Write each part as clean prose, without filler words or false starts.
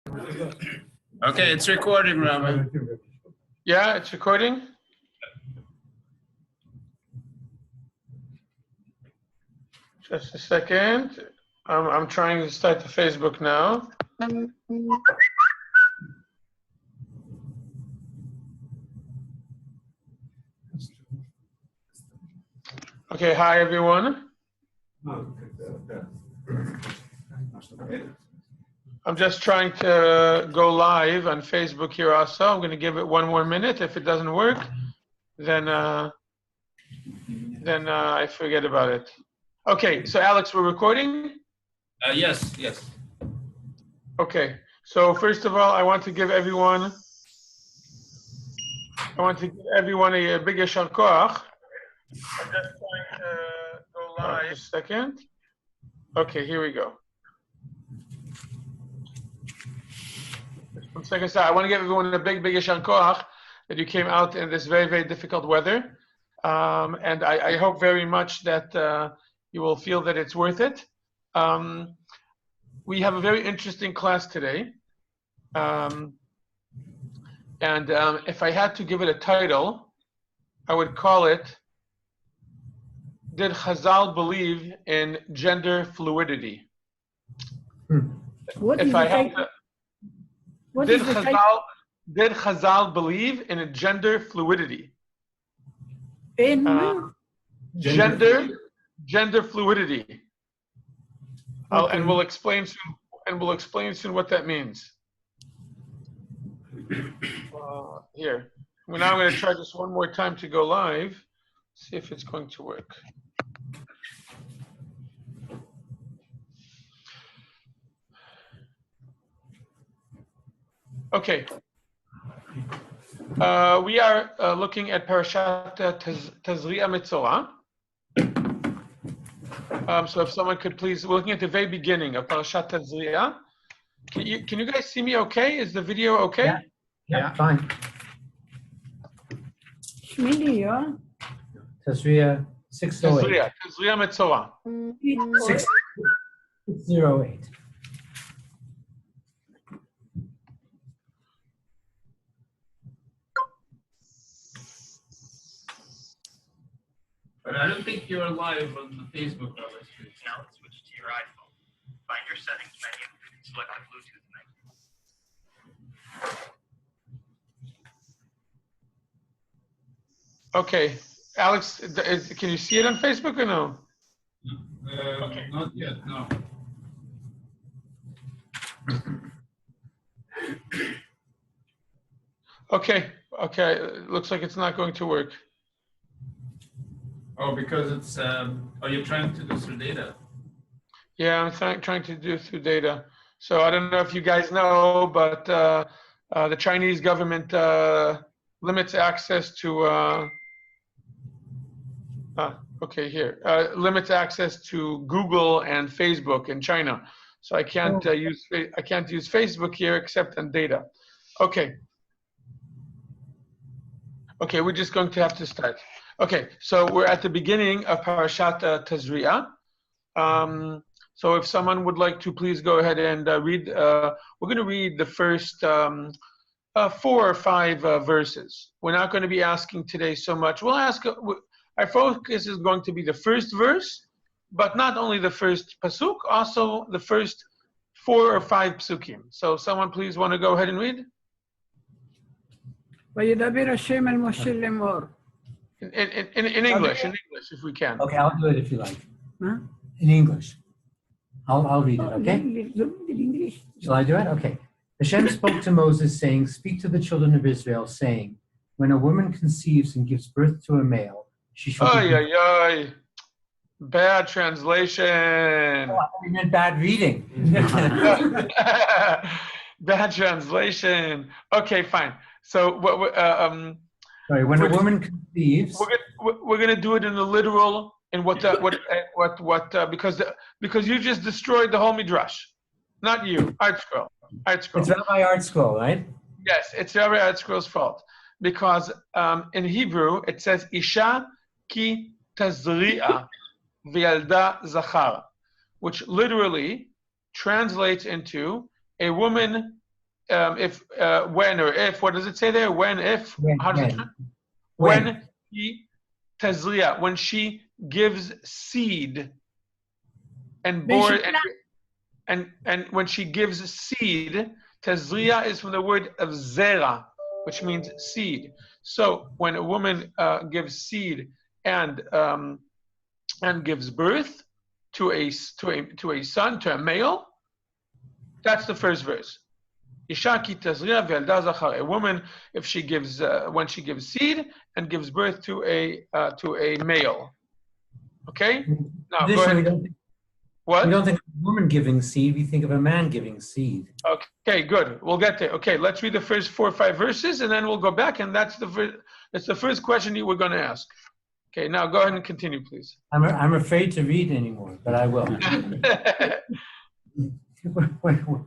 Okay, it's recording, Rama. Yeah, it's recording. Just a second. I'm trying to start the Facebook now. Okay, hi everyone. I'm just trying to go live on Facebook here also. I'm going to give it one more minute. If it doesn't work, then I forget about it. Okay, so Alex, we're recording? Yes. Okay, so first of all, I want to give everyone a big yashar koach. I'm just trying to go live. Just a second. Okay, here we go. 1 second, sir. I want to give everyone a big yashar koach that you came out in this very, very difficult weather. And I hope very much that you will feel that it's worth it. We have a very interesting class today. If I had to give it a title, I would call it, Did Chazal Believe in Gender Fluidity? Did Chazal believe in gender fluidity? Gender fluidity. Okay. And we'll explain soon what that means. Here. Now I'm going to try this one more time to go live. See if it's going to work. Okay. We are looking at Parashat Tazria Mitzorah. So if someone could please, we're looking at the very beginning of Parashat Tazria. Can you guys see me okay? Is the video okay? Yeah, fine. Tazria 608. Tazria Mitzorah. 608. But I don't think you're live on the Facebook. Now let's switch to your iPhone. Find your settings menu and select the Bluetooth menu. Okay. Alex, can you see it on Facebook or no? Okay. Not yet, no. Okay. Looks like it's not going to work. Oh, because it's, are you trying to do through data? Yeah, I'm trying to do through data. So I don't know if you guys know, but the Chinese government limits access to, limits access to Google and Facebook in China. So I can't use Facebook here except on data. Okay, we're just going to have to start. Okay, so we're at the beginning of Parashat Tazria. So if someone would like to please go ahead and read, we're going to read the first 4 or 5 verses. We're not going to be asking today so much. We'll ask, our focus is going to be the first verse, but not only the first pasuk, also the first 4 or 5 psukim. So someone please want to go ahead and read? In English, if we can. Okay, I'll do it if you like. Huh? In English. I'll read it, okay? Shall I do it? Okay. Hashem spoke to Moses, saying, Speak to the children of Israel, saying, When a woman conceives and gives birth to a male, she shall be... Bad translation. Oh, I thought you meant bad reading. Bad translation. Okay, fine. So sorry, when a woman conceives, we're going to do it in the literal, and because you just destroyed the whole Midrash, not you. Art Scroll. It's Rabbi Art Scroll, right? Yes, it's Rabbi Art Scroll's fault because in Hebrew it says Isha ki tazria v'yalda zachar, which literally translates into a woman when or if, what does it say there? When, if, how does it? When. When she Tazria, when she gives seed and bore and when she gives seed, Tazria is from the word of zera, which means seed. So when a woman gives seed and gives birth to a son, to a male, that's the first verse. Isha ki tazria ve'elda zachar. A woman, if she gives when she gives seed and gives birth to a male. Okay. Now go ahead. What? We don't think of a woman giving seed. We think of a man giving seed. Okay, good. We'll get there. Okay, let's read the first 4 or 5 verses, and then we'll go back, and that's the first question you were going to ask. Okay, now go ahead and continue, please. I'm afraid to read anymore, but I will.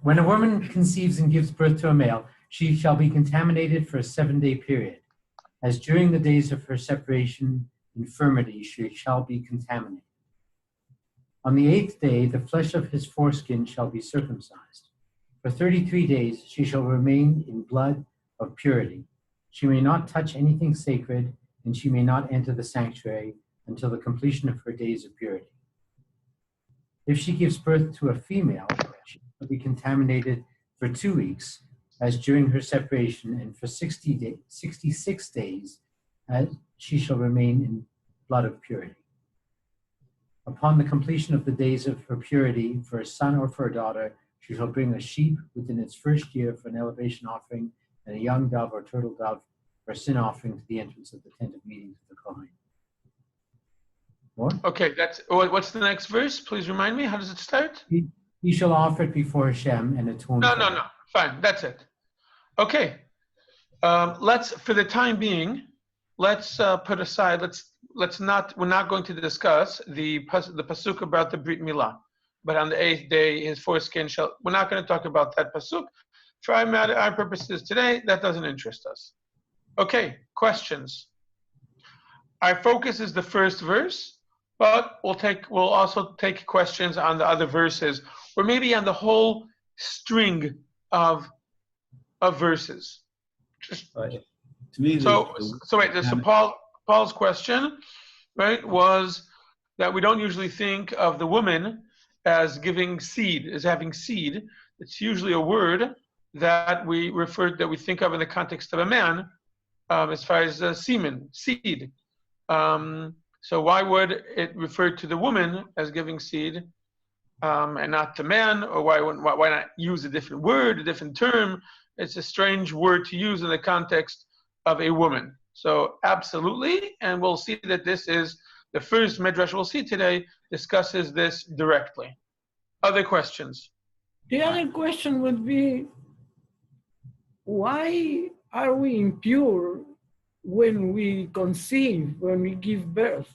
When a woman conceives and gives birth to a male, she shall be contaminated for a 7-day period. As during the days of her separation, infirmity, she shall be contaminated. On the 8th day, the flesh of his foreskin shall be circumcised. For 33 days, she shall remain in blood of purity. She may not touch anything sacred, and she may not enter the sanctuary until the completion of her days of purity. If she gives birth to a female, she will be contaminated for 2 weeks, as during her separation, and for 66 days, as she shall remain in blood of purity. Upon the completion of the days of her purity, for a son or for a daughter, she shall bring a sheep within its first year for an elevation offering, and a young dove or turtle dove for a sin offering to the entrance of the tent of meeting to the Kohen. More? Okay, what's the next verse? Please remind me. How does it start? He shall offer it before Hashem and atone. No. Fine, that's it. Okay. For the time being, let's put aside. We're not going to discuss the pasuk about the Brit Milah, but on the 8th day his foreskin shall. We're not going to talk about that pasuk. For our purposes today, that doesn't interest us. Okay, questions. Our focus is the first verse, but we'll also take questions on the other verses, or maybe on the whole string of verses. Just to me, so Paul's question, right, was that we don't usually think of the woman as giving seed, as having seed. It's usually a word that we think of in the context of a man, as far as semen, seed. So why would it refer to the woman as giving seed and not the man? Or why not use a different word, a different term? It's a strange word to use in the context of a woman. So absolutely, and we'll see that this is the first Midrash we'll see today discusses this directly. Other questions? The other question would be, why are we impure when we conceive, when we give birth?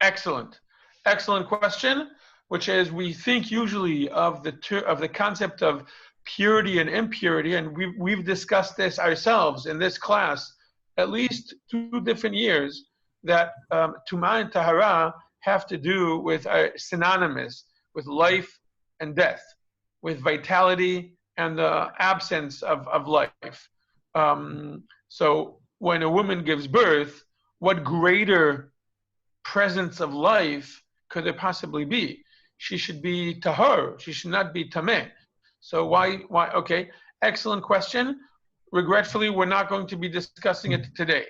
Excellent question, which is we think usually of the concept of purity and impurity, and we've discussed this ourselves in this class at least 2 different years, that Tumah and Tahara have to do with synonymous with life and death, with vitality and the absence of life. So when a woman gives birth, what greater presence of life could there possibly be? She should be tahor. She should not be tameh. So why? Okay, excellent question. Regretfully, we're not going to be discussing it today.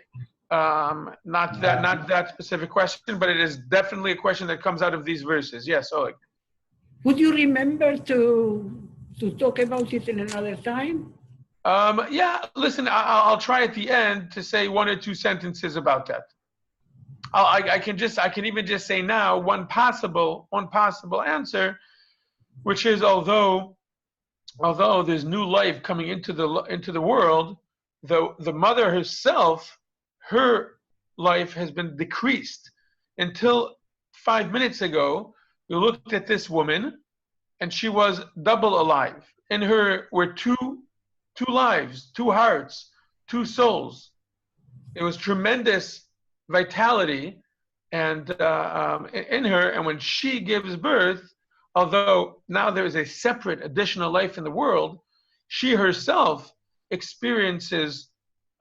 Not that specific question, but it is definitely a question that comes out of these verses. Yes, Oleg. Would you remember to talk about it in another time? Yeah, listen, I'll try at the end to say 1 or 2 sentences about that. I can even just say now one possible answer, which is although there's new life coming into the world, the mother herself, her life has been decreased. Until 5 minutes ago, we looked at this woman, and she was double alive. In her were two lives, 2 hearts, 2 souls. It was tremendous vitality and in her, and when she gives birth, although now there is a separate additional life in the world, she herself experiences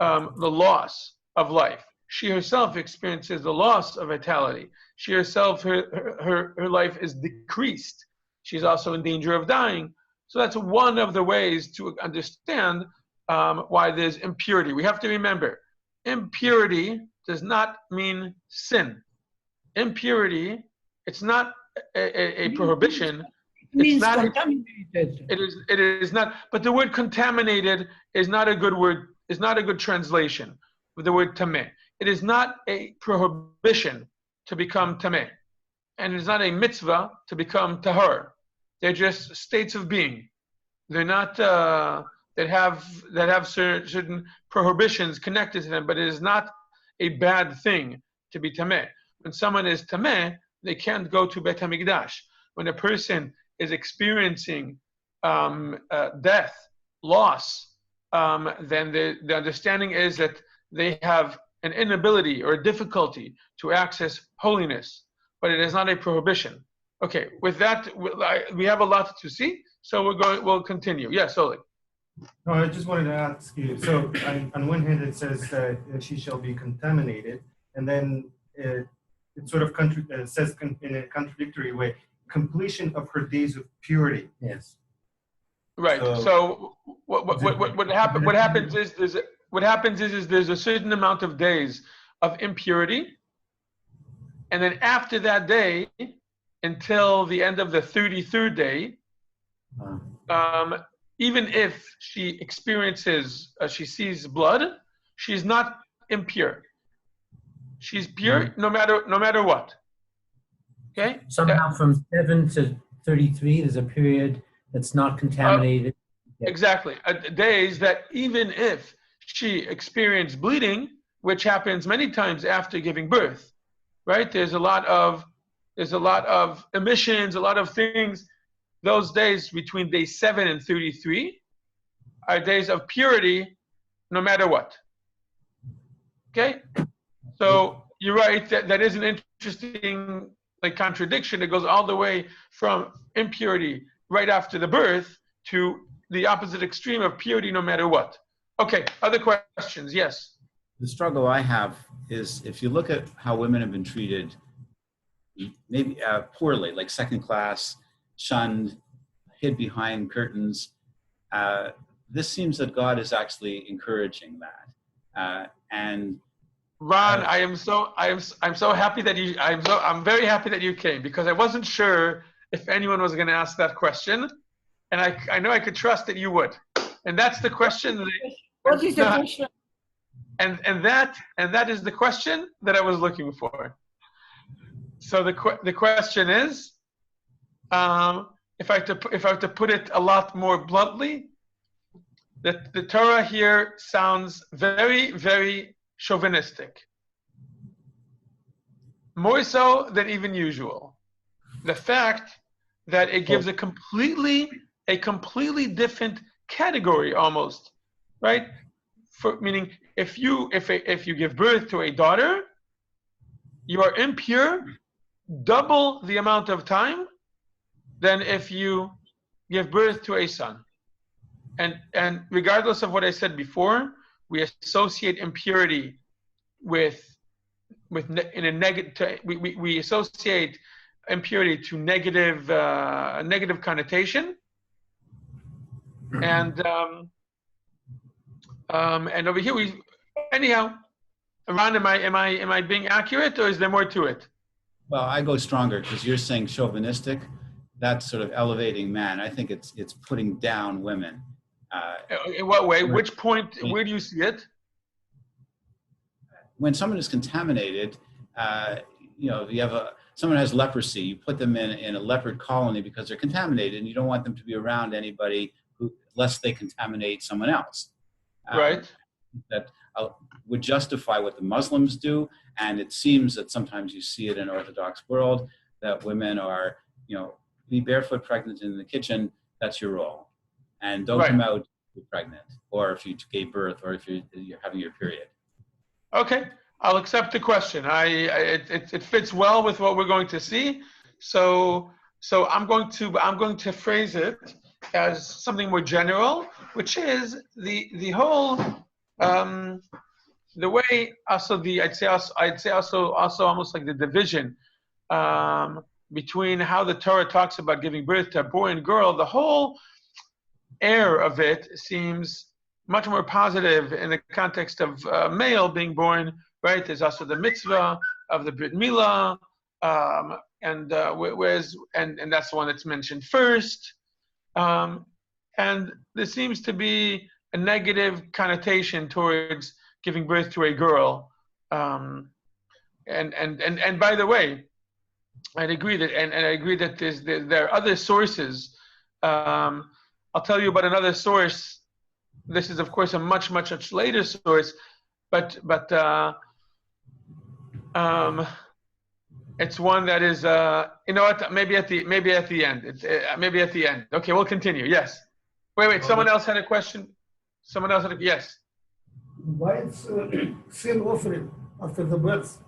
the loss of life. She herself experiences the loss of vitality. She herself, her life is decreased. She's also in danger of dying. So that's one of the ways to understand why there's impurity. We have to remember, impurity does not mean sin. Impurity, it's not a prohibition. It means It's not contaminated. it is not, but the word contaminated is not a good word, is not a good translation of the word tameh. It is not a prohibition to become tameh. And it is not a mitzvah to become tahor. They're just states of being. They're not that have certain prohibitions connected to them, but it is not a bad thing to be tameh. When someone is tameh, they can't go to Beit HaMikdash. When a person is experiencing death, loss, then the understanding is that they have an inability or a difficulty to access holiness, but it is not a prohibition. Okay, with that, we have a lot to see, so we'll continue. Yes, Oleg. No, I just wanted to ask you, so on one hand it says that she shall be contaminated, and then it sort of says in a contradictory way, completion of her days of purity. Yes. Right. So what happens is there's a certain amount of days of impurity, and then after that day, until the end of the 33rd day, even if she experiences, she sees blood, she's not impure. She's pure no matter what. Okay. Somehow from 7 to 33, there's a period that's not contaminated. Exactly. Days that even if she experienced bleeding, which happens many times after giving birth, right? There's a lot of emissions, a lot of things. Those days between day 7 and 33 are days of purity, no matter what. Okay. So you're right. That is an interesting contradiction. It goes all the way from impurity right after the birth to the opposite extreme of purity no matter what. Okay, other questions? Yes. The struggle I have is if you look at how women have been treated, maybe poorly, like second class, shunned, hid behind curtains, this seems that God is actually encouraging that. And Ron, I'm so happy that I'm very happy that you came, because I wasn't sure if anyone was going to ask that question, and I know I could trust that you would. And that's the question. What is the question? And that is the question that I was looking for. So the question is, if I have to put it a lot more bluntly, that the Torah here sounds very, very chauvinistic, more so than even usual. The fact that it gives a completely different category almost, right? Meaning, if you give birth to a daughter, you are impure double the amount of time than if you give birth to a son. And regardless of what I said before, we associate impurity with in a negative. We associate impurity to negative connotation, and over here anyhow. Ron, am I being accurate, or is there more to it? well, I go stronger because you're saying chauvinistic. That's sort of elevating man. I think it's putting down women. In what way? Which point? Where do you see it? When someone is contaminated, you have someone has leprosy. You put them in a leopard colony because they're contaminated, and you don't want them to be around anybody lest they contaminate someone else. Right. That would justify what the Muslims do, and it seems that sometimes you see it in Orthodox world that women are, be barefoot pregnant in the kitchen. That's your role, and don't come out pregnant, or if you gave birth, or if you're having your period. Okay, I'll accept the question. It fits well with what we're going to see. So I'm going to phrase it as something more general, which is the whole the way also I'd say also almost like the division between how the Torah talks about giving birth to a boy and girl. The whole air of it seems much more positive in the context of male being born. Right? There's also the mitzvah of the Brit Milah, and that's the one that's mentioned first. And there seems to be a negative connotation towards giving birth to a girl. And by the way, I'd agree that, and I agree that there are other sources. I'll tell you about another source. This is, of course, a much later source, but it's one that is, you know what? Maybe at the end. Maybe at the end. Okay, we'll continue. Yes. Wait. Someone else had a question. Yes. Why it's sin offering after the birth?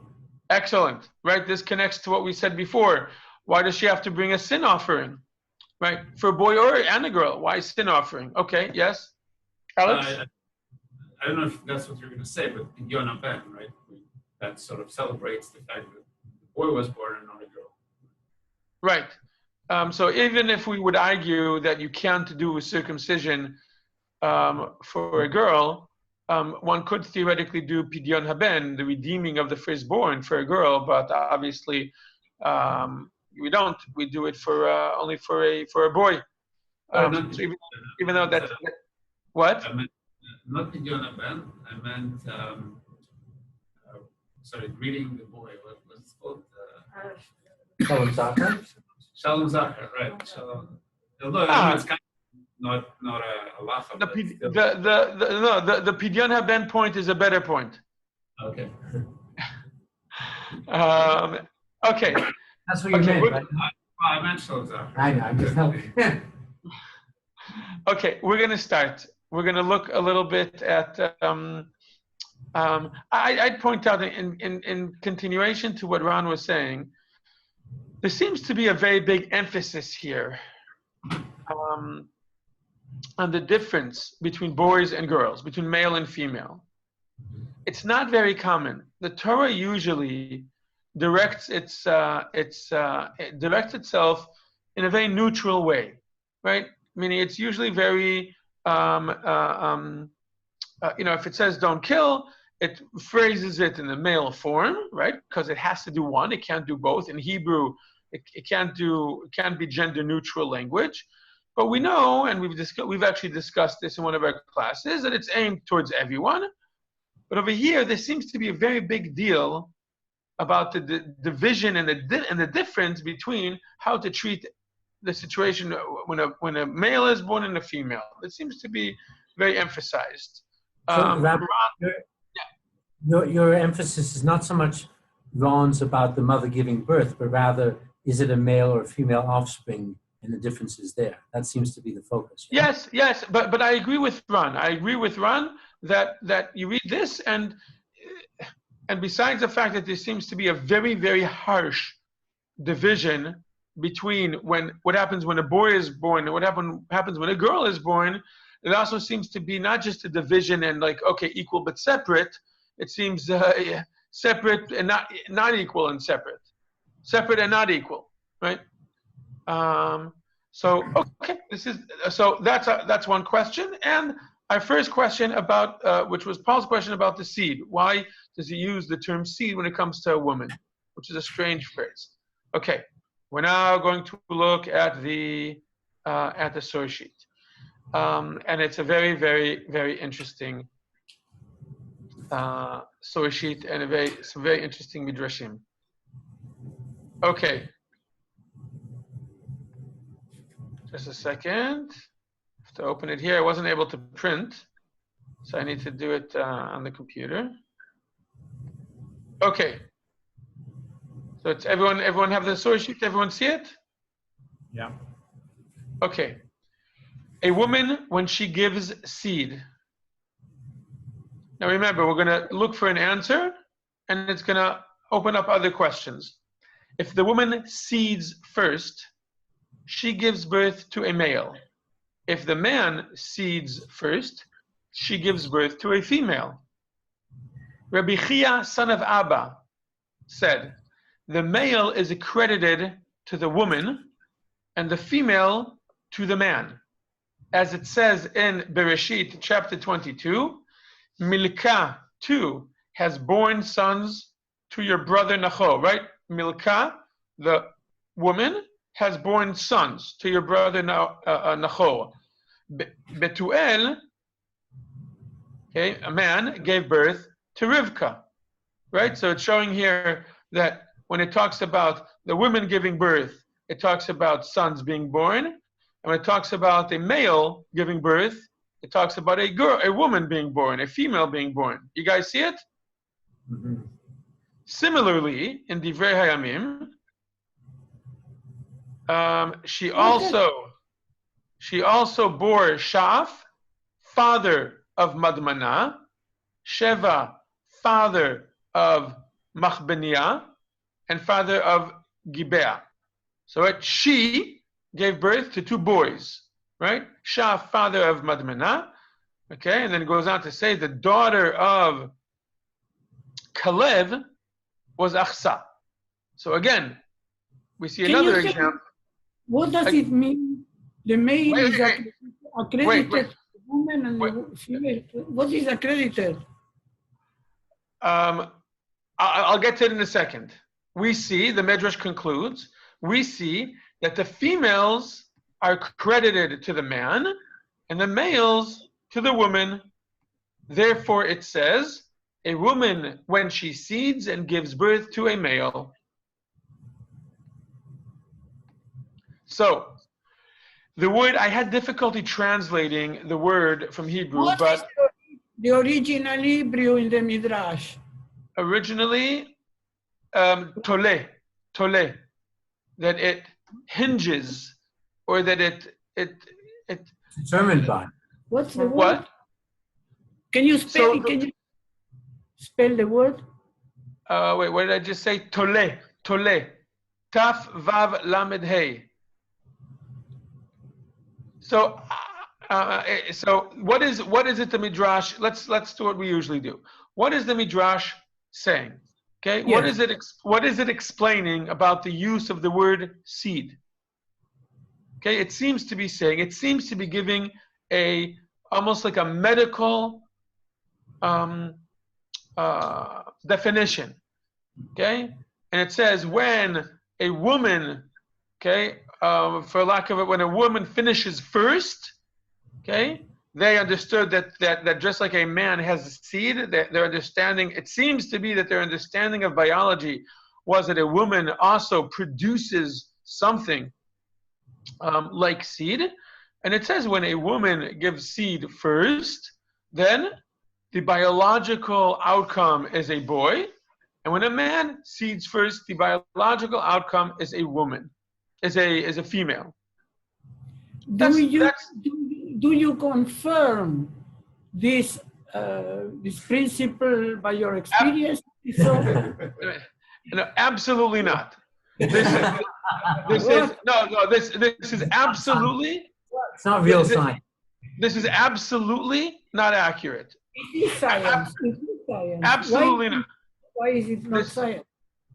Excellent. Right. This connects to what we said before. Why does she have to bring a sin offering? Right. For a boy and a girl. Why sin offering? Okay. Yes. Alex. I don't know if that's what you're going to say, but Pidyon Ben, right? That sort of celebrates the fact that the boy was born and not a girl. Right. So even if we would argue that you can't do a circumcision for a girl, one could theoretically do Pidyon Haben, the redeeming of the firstborn for a girl, but obviously we don't. We do it for only for a boy. So even though that's what? I meant not Pidyon Ben. I meant greeting the boy. What's it called? Shalom Zachar? Shalom Zachar, right? Shalom. Although it's kind of not a laugh. The Pidyon Haben point is a better point. Okay. Okay. That's what you meant, right? I meant Shalom Zachar. I know, I'm just helping. Okay, we're going to start. We're going to look a little bit at. I'd point out in continuation to what Ron was saying, there seems to be a very big emphasis here on the difference between boys and girls, between male and female. It's not very common. The Torah usually directs itself in a very neutral way, right? Meaning it's usually very, if it says don't kill, it phrases it in the male form, right? Because it has to do one, it can't do both. In Hebrew, it can't be gender neutral language. But we know, and we've actually discussed this in one of our classes, that it's aimed towards everyone. But over here, there seems to be a very big deal about the division and the difference between how to treat the situation when a male is born and a female. It seems to be very emphasized. So, Rabbi, your emphasis is not so much Ron's about the mother giving birth, but rather, is it a male or a female offspring and the differences there? That seems to be the focus. Yeah? Yes, but I agree with Ron. that you read this, and besides the fact that there seems to be a very, very harsh division between what happens when a boy is born and what happens when a girl is born, it also seems to be not just a division and equal but separate. It seems separate and not equal and separate and not equal, right? That's one question. And our first question about which was Paul's question about the seed. Why does he use the term seed when it comes to a woman, which is a strange phrase? Okay, we're now going to look at the source sheet, and it's a very, very, very interesting source sheet and some very interesting midrashim. Okay, just a second. I have to open it here. I wasn't able to print, so I need to do it on the computer. Okay. So it's everyone have the source sheet? Everyone see it? Yeah. Okay. A woman, when she gives seed. Now remember, we're going to look for an answer, and it's going to open up other questions. If the woman seeds first, she gives birth to a male. if the man seeds first, she gives birth to a female. Rabbi Chia, son of Abba, said, the male is accredited to the woman and the female to the man. As it says in Bereshit chapter 22, Milcah too has borne sons to your brother Nachor, right? Milcah, the woman, has borne sons to your brother Nachor. Betuel, okay, a man, gave birth to Rivka, right? So it's showing here that when it talks about the women giving birth, it talks about sons being born. And when it talks about a male giving birth, it talks about a woman being born, a female being born. You guys see it? Mhm. Similarly, in Divrei Hayamim, she also bore Shaf, father of Madmana, Sheva, father of Machbeniah, and father of Gibeah. So she gave birth to two boys, right? Shaf, father of Madmana, okay, and then it goes on to say the daughter of Kalev was Achsa. So again, we see Can another you tell example. What does it mean? The male Wait, is wait, accredited wait. to the woman and the female. What is accredited? I'll get to it in a second. We see, the Midrash concludes, we see that the females are credited to the man and the males to the woman. Therefore, it says, a woman, when she seeds and gives birth to a male. So, the word, I had difficulty translating the word from Hebrew, What is but the original Hebrew in the Midrash? originally, tole, that it hinges, or that it Determined by. What's the word? what? Can you spell? So- Can you spell the word? Wait, what did I just say? Tole, taf vav lamed hey. So, so what is it the Midrash? Let's do what we usually do. What is the Midrash saying? Okay, what Yes. is it? What is it explaining about the use of the word seed? Okay, it seems to be saying, it seems to be giving almost like a medical definition. Okay, and it says when a woman, okay, for lack of it, when a woman finishes first, okay, they understood that just like a man has a seed, their understanding, it seems to be that their understanding of biology was that a woman also produces something like seed. And it says when a woman gives seed first, then the biological outcome is a boy. And when a man seeds first, the biological outcome is a woman, is a female. Do you confirm this principle by your experience? So, No, absolutely not. This is absolutely. It's not real science. This is absolutely not accurate. it is science. It is science. Absolutely not. Why is it not science?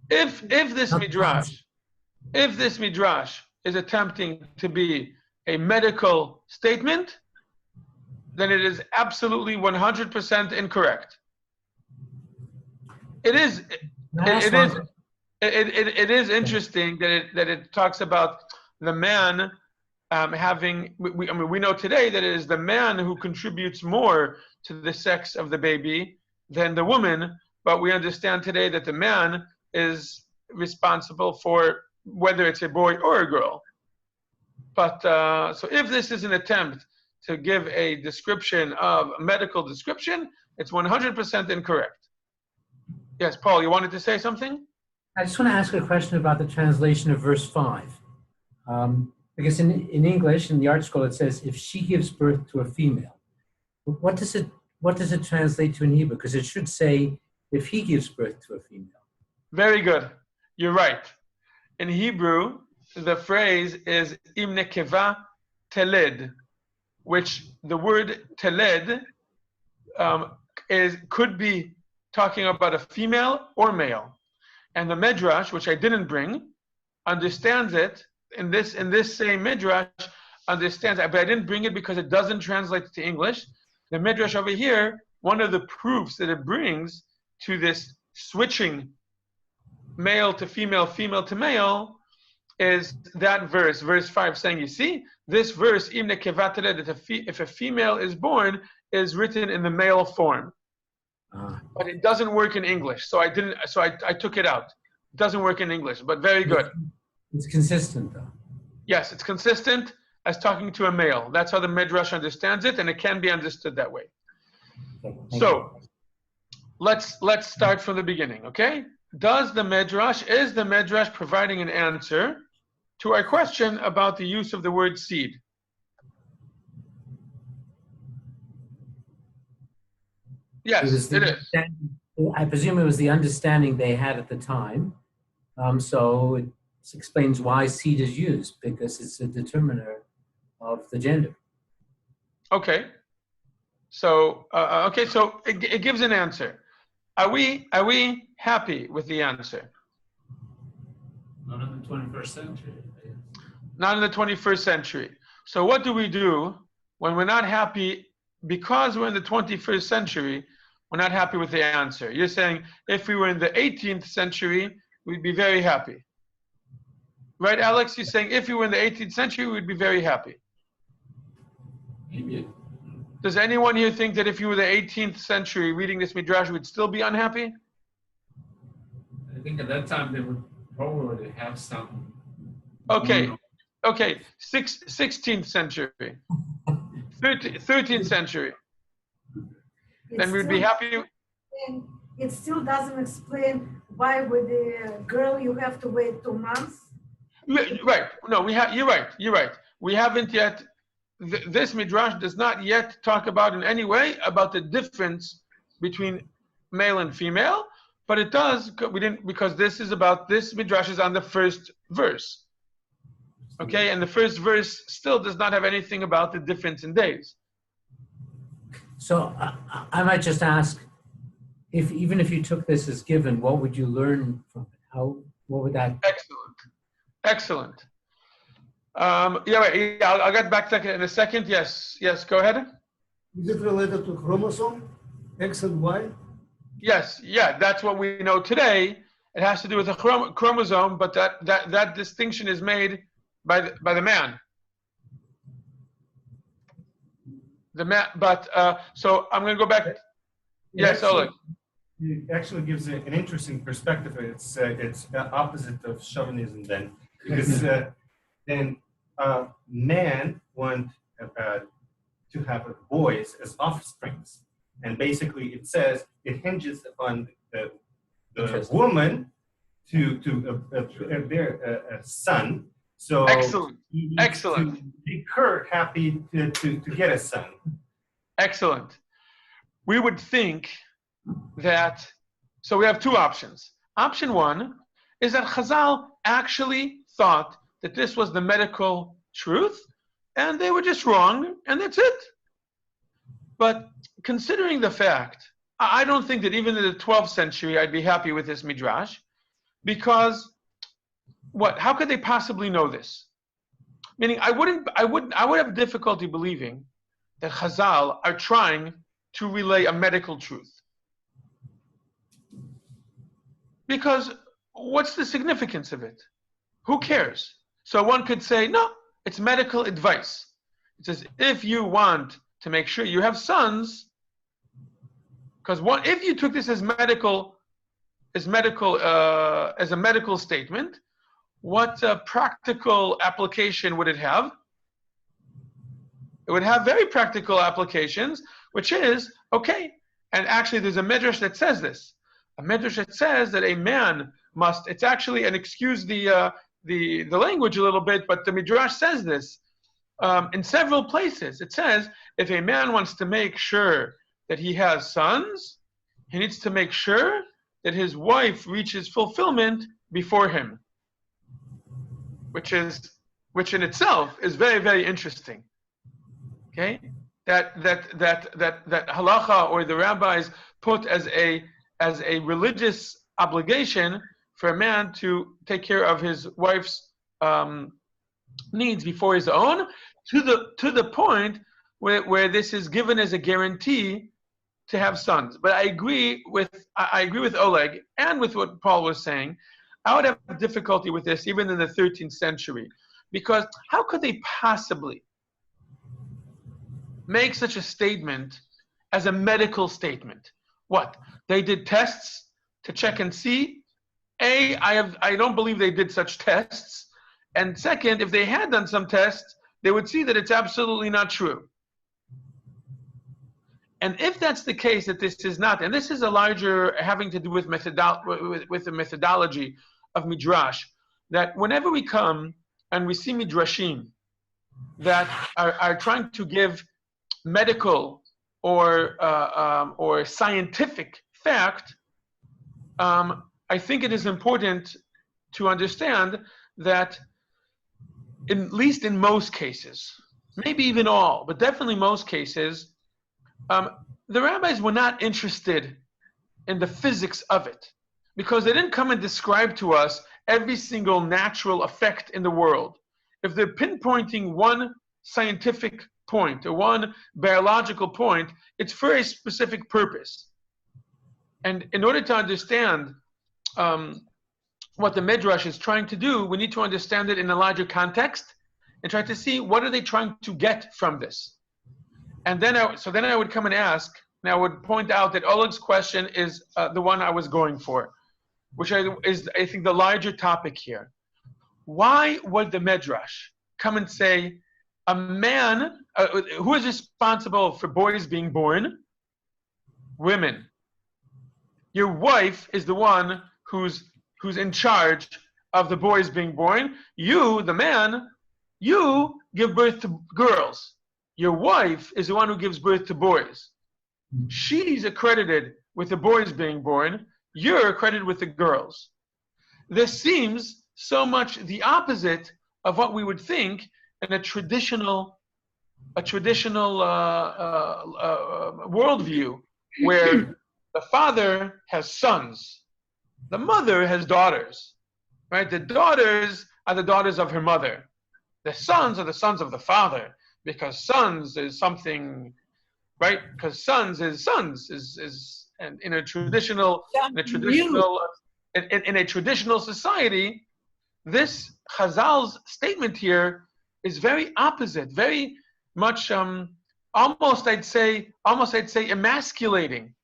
If this midrash is attempting to be a medical statement, then it is absolutely 100% incorrect. It is interesting that it talks about the man having. We know today that it is the man who contributes more to the sex of the baby than the woman. But we understand today that the man is responsible for whether it's a boy or a girl. But so if this is an attempt to give a description of a medical description, it's 100% incorrect. Yes, Paul, you wanted to say something? I just want to ask a question about the translation of verse 5. Because in English, in the Art Scroll, it says, if she gives birth to a female. What does it translate to in Hebrew? Because it should say, if he gives birth to a female. Very good. You're right. In Hebrew, the phrase is im nekeva teled. which the word teled could be talking about a female or male. And the Midrash, which I didn't bring, understands it in this same Midrash, understands it, but I didn't bring it because it doesn't translate to English. The Midrash over here, one of the proofs that it brings to this switching male to female, female to male, is that verse 5, saying, you see, this verse, that if a female is born, is written in the male form. But it doesn't work in English, so I took it out. It doesn't work in English, but very good. It's consistent, though. Yes, it's consistent as talking to a male. That's how the Midrash understands it, and it can be understood that way. So, let's start from the beginning, okay? Is the Midrash providing an answer to our question about the use of the word seed? Yes, it is. I presume it was the understanding they had at the time. So it explains why seed is used, because it's a determiner of the gender. Okay. So so it gives an answer. Are we happy with the answer? Not in the 21st century. Not in the 21st century. So what do we do when we're not happy because we're in the 21st century? We're not happy with the answer. You're saying if we were in the 18th century, we'd be very happy. Right, Alex? You're saying if we were in the 18th century, we'd be very happy. Maybe. Does anyone here think that if you were the 18th century reading this Midrash, we'd still be unhappy? I think at that time they would probably have some. Okay. 16th century. 13th century. Then we'd be happy. It still doesn't explain why with the girl you have to wait 2 months. Right. No, you're right. We haven't yet. This Midrash does not yet talk about in any way about the difference between male and female, but it does. Because this Midrash is on the first verse. Okay, and the first verse still does not have anything about the difference in days. So I might just ask, even if you took this as given, what would you learn from it? What would that? Excellent. I'll get back to that in a second. Yes, go ahead. Is it related to chromosome, X and Y? Yes, that's what we know today. It has to do with a chromosome, but that distinction is made by the man. So I'm going to go back. Yes, Oleg. It actually gives an interesting perspective. It's opposite of chauvinism then, because then men want to have boys as offsprings, and basically it says it hinges upon the woman to bear a son. So excellent. To make her happy to get a son. Excellent. We would think that, so we have two options. Option one is that Chazal actually thought that this was the medical truth, and they were just wrong, and that's it. But considering the fact, I don't think that even in the 12th century I'd be happy with this Midrash, because how could they possibly know this? Meaning I would have difficulty believing that Chazal are trying to relay a medical truth. Because what's the significance of it? Who cares? So one could say, no, it's medical advice. It says, if you want to make sure you have sons, because if you took this as a medical statement, what practical application would it have? It would have very practical applications, which is, okay, and actually there's a Midrash that says this. A Midrash that says that a man must, it's actually, and excuse the language a little bit, but the Midrash says this in several places. It says, if a man wants to make sure that he has sons, he needs to make sure that his wife reaches fulfillment before him. Which in itself is very, very interesting. Okay, that halacha or the rabbis put as a religious obligation for a man to take care of his wife's needs before his own, to the point where this is given as a guarantee to have sons. But I agree with Oleg and with what Paul was saying. I would have difficulty with this even in the 13th century, because how could they possibly make such a statement as a medical statement? What? They did tests to check and see. I don't believe they did such tests. And second, if they had done some tests, they would see that it's absolutely not true. And if that's the case, that this is not, and this is a larger having to do with the methodology of Midrash, that whenever we come and we see Midrashim that are trying to give medical or scientific fact, I think it is important to understand that at least in most cases, maybe even all, but definitely most cases, the rabbis were not interested in the physics of it, because they didn't come and describe to us every single natural effect in the world. If they're pinpointing one scientific point or one biological point, it's for a specific purpose. And in order to understand what the Midrash is trying to do, we need to understand it in a larger context and try to see what are they trying to get from this. And then I would come and ask, and I would point out that Oleg's question is the one I was going for, which is I think the larger topic here. Why would the Midrash come and say a man who is responsible for boys being born? Women. Your wife is the one who's in charge of the boys being born. You, the man, you give birth to girls. Your wife is the one who gives birth to boys. She's accredited with the boys being born. You're accredited with the girls. This seems so much the opposite of what we would think in a traditional worldview, where the father has sons, the mother has daughters, right? The daughters are the daughters of her mother. The sons are the sons of the father, because sons is something, right? Because sons is and in a traditional society, this Chazal's statement here is very opposite, very much almost I'd say emasculating.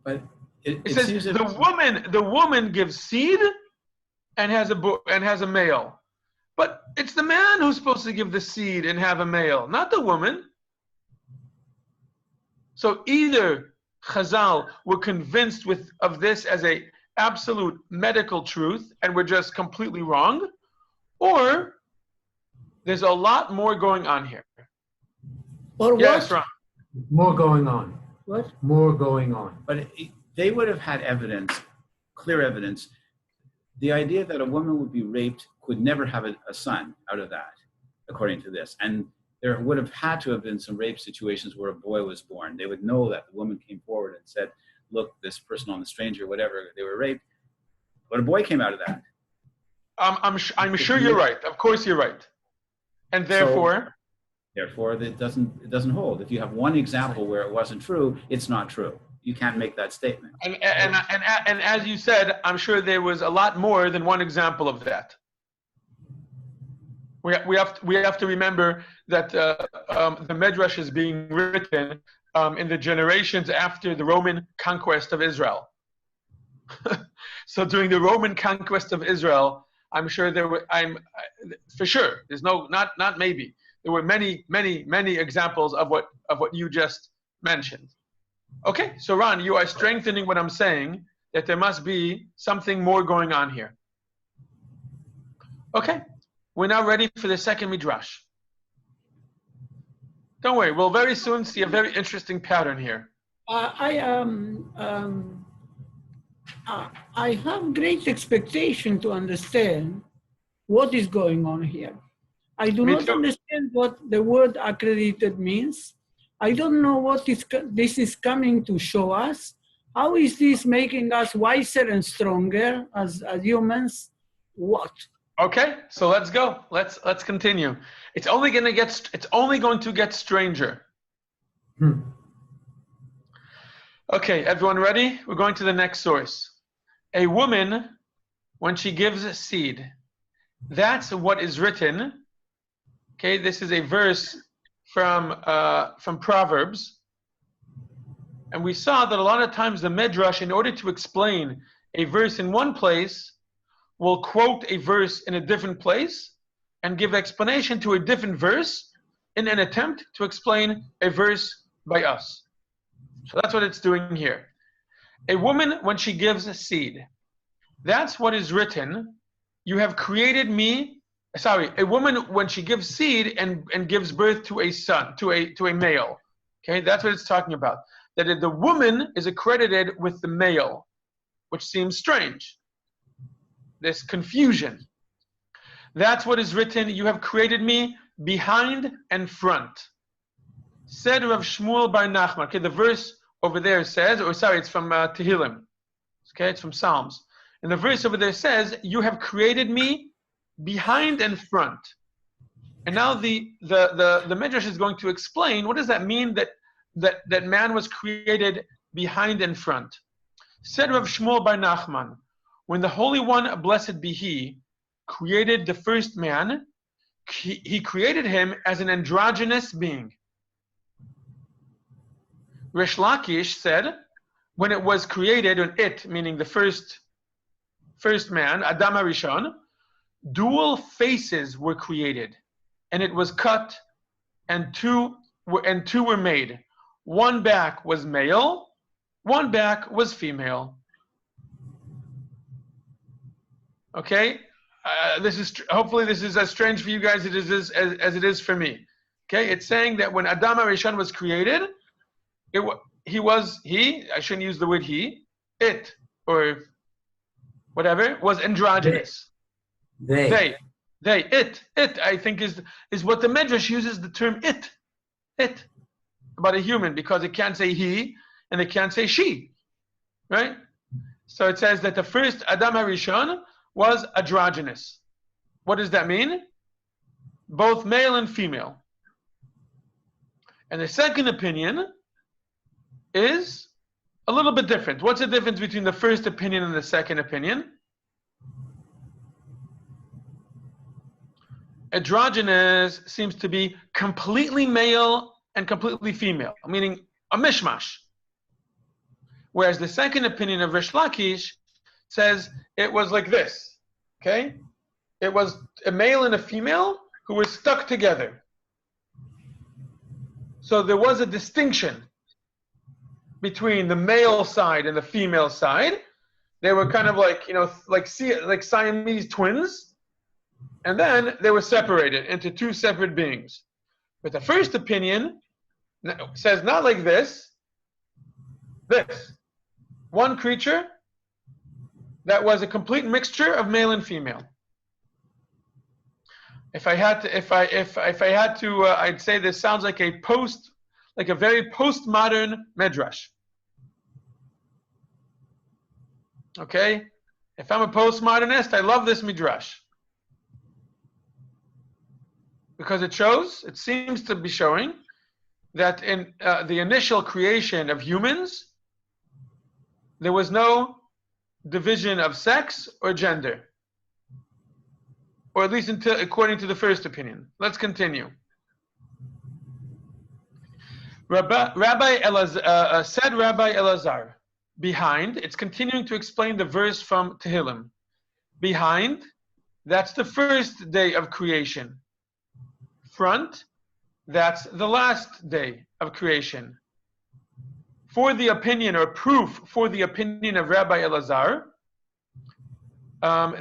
But it says the woman gives seed and has a male, but it's the man who's supposed to give the seed and have a male, not the woman. So either Chazal were convinced of this as a absolute medical truth and we're just completely wrong, or there's a lot more going on here. Or yes, what? Ron. More going on. What? More going on. But they would have had evidence, clear evidence. The idea that a woman would be raped could never have a son out of that, according to this. And there would have had to have been some rape situations where a boy was born. They would know that the woman came forward and said, look, this person on the stranger, whatever, they were raped. But a boy came out of that. I'm sure you're right. Of course you're right. And therefore? Therefore, it doesn't hold. If you have one example where it wasn't true, it's not true. You can't make that statement. And as you said, I'm sure there was a lot more than one example of that. We have to remember that the Midrash is being written in the generations after the Roman conquest of Israel. So during the Roman conquest of Israel, I'm sure for sure. There's not maybe. There were many examples of what you just mentioned. Okay, so Ron, you are strengthening what I'm saying, that there must be something more going on here. Okay, we're now ready for the second Midrash. Don't worry, we'll very soon see a very interesting pattern here. I have great expectation to understand what is going on here. I do Me not too. understand what the word accredited means. I don't know what this is coming to show us. How is this making us wiser and stronger as humans? What? Okay, so let's go. Let's continue. It's only going to get stranger. Hmm. Okay, everyone ready? We're going to the next source. A woman, when she gives seed, that's what is written. Okay, this is a verse from Proverbs. And we saw that a lot of times the Midrash, in order to explain a verse in one place, will quote a verse in a different place and give explanation to a different verse in an attempt to explain a verse by us. So that's what it's doing here. A woman, when she gives a seed, that's what is written. You have created me. Sorry, a woman, when she gives seed and gives birth to a son, to a male. Okay, that's what it's talking about. That the woman is accredited with the male, which seems strange. This confusion. That's what is written. You have created me behind and front. Said Rav Shmuel bar Nachman. Okay, the verse over there says, it's from Tehillim. Okay, it's from Psalms. And the verse over there says, you have created me behind and front. And now the Midrash is going to explain what does that mean that man was created behind and front. Said Rav Shmuel bar Nachman, when the Holy One, blessed be He, created the first man, he created him as an androgynous being. Resh Lakish said, when it was created, and it, meaning the first man, Adam HaRishon, dual faces were created, and it was cut, and two were made. One back was male, one back was female. Okay, hopefully this is as strange for you guys as it is for me. Okay, it's saying that when Adam HaRishon was created, I shouldn't use the word he, it, or whatever, was androgynous. They, it, I think is what the Midrash uses the term it, about a human, because it can't say he and it can't say she, right? So it says that the first Adam HaRishon was androgynous. What does that mean? Both male and female. And the second opinion is a little bit different. What's the difference between the first opinion and the second opinion? Androgynous seems to be completely male and completely female, meaning a mishmash. Whereas the second opinion of Rish Lakish says it was like this, okay? It was a male and a female who were stuck together. So there was a distinction between the male side and the female side. They were kind of like Siamese twins, and then they were separated into two separate beings. But the first opinion says not like this. One creature that was a complete mixture of male and female. If I had to, I'd say this sounds like a very postmodern Midrash. Okay? If I'm a postmodernist, I love this Midrash. Because it seems to be showing that in the initial creation of humans, there was no division of sex or gender. Or at least according to the first opinion. Let's continue. Rabbi Elazar, behind, it's continuing to explain the verse from Tehillim. Behind, that's the first day of creation. Front, that's the last day of creation. For the opinion, or proof for the opinion of Rabbi Elazar,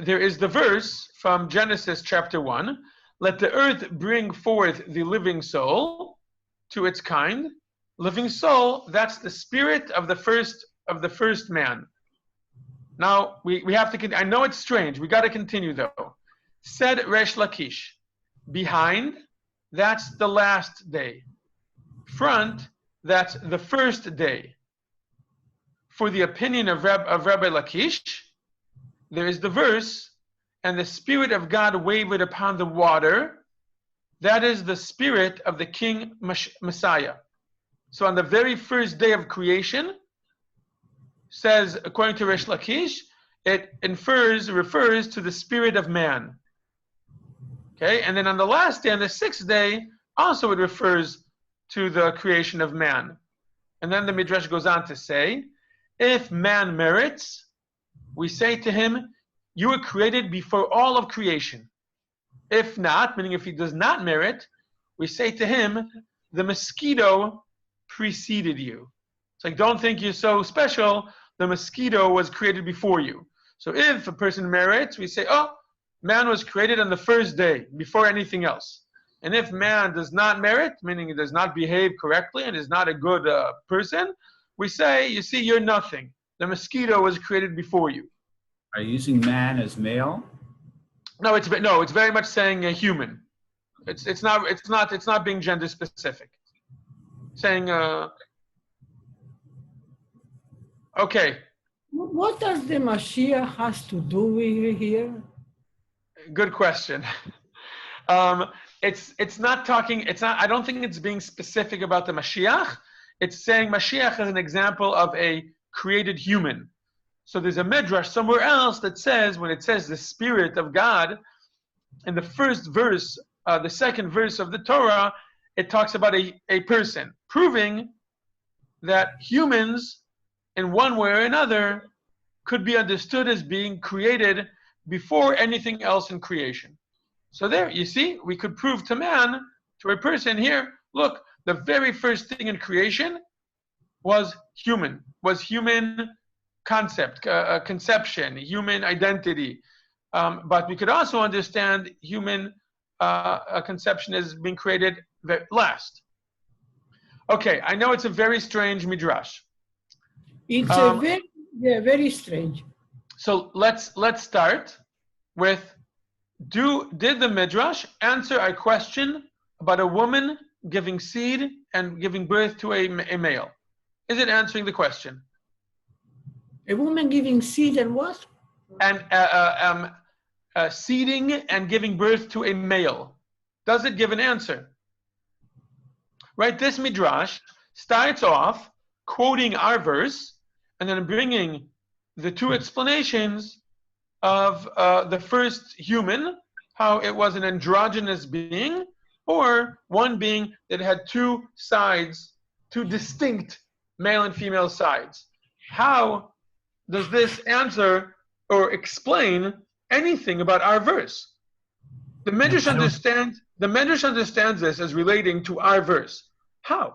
there is the verse from Genesis chapter 1, let the earth bring forth the living soul to its kind. Living soul, that's the spirit of the first man. Now, we have to, I know it's strange, we got to continue though. Said Resh Lakish, Behind, that's the last day. Front, that's the first day. For the opinion of Rabbi Lakish, there is the verse, and the Spirit of God wavered upon the water. That is the spirit of the King Messiah. So on the very first day of creation, says, according to Resh Lakish, it refers to the spirit of man. Okay, and then on the last day, on the sixth day, also it refers to the creation of man. And then the Midrash goes on to say, if man merits, we say to him, you were created before all of creation. If not, meaning if he does not merit, we say to him, the mosquito preceded you. It's like, don't think you're so special, the mosquito was created before you. So if a person merits, we say, oh, man was created on the first day, before anything else. And if man does not merit, meaning he does not behave correctly and is not a good person, we say, you see, you're nothing. The mosquito was created before you. Are you using man as male? No, it's very much saying a human. It's not being gender specific. Saying okay. What does the Mashiach has to do with here? Good question. It's not talking. It's not. I don't think it's being specific about the Mashiach. It's saying Mashiach is an example of a created human. So there's a Midrash somewhere else that says, when it says the Spirit of God, in the first verse, the second verse of the Torah, it talks about a person, proving that humans, in one way or another, could be understood as being created before anything else in creation. So there, you see, we could prove to man, to a person here, look, the very first thing in creation was human concept, conception, human identity. But we could also understand human conception as being created last. Okay, I know it's a very strange midrash. It's very strange. So let's start with, did the midrash answer our question about a woman giving seed and giving birth to a male? Is it answering the question? A woman giving seed and what? And seeding and giving birth to a male. Does it give an answer? Right, this midrash starts off quoting our verse and then bringing the two explanations of the first human, how it was an androgynous being, or one being that had two sides, two distinct male and female sides. How does this answer or explain anything about our verse? The Midrash understands this as relating to our verse. How?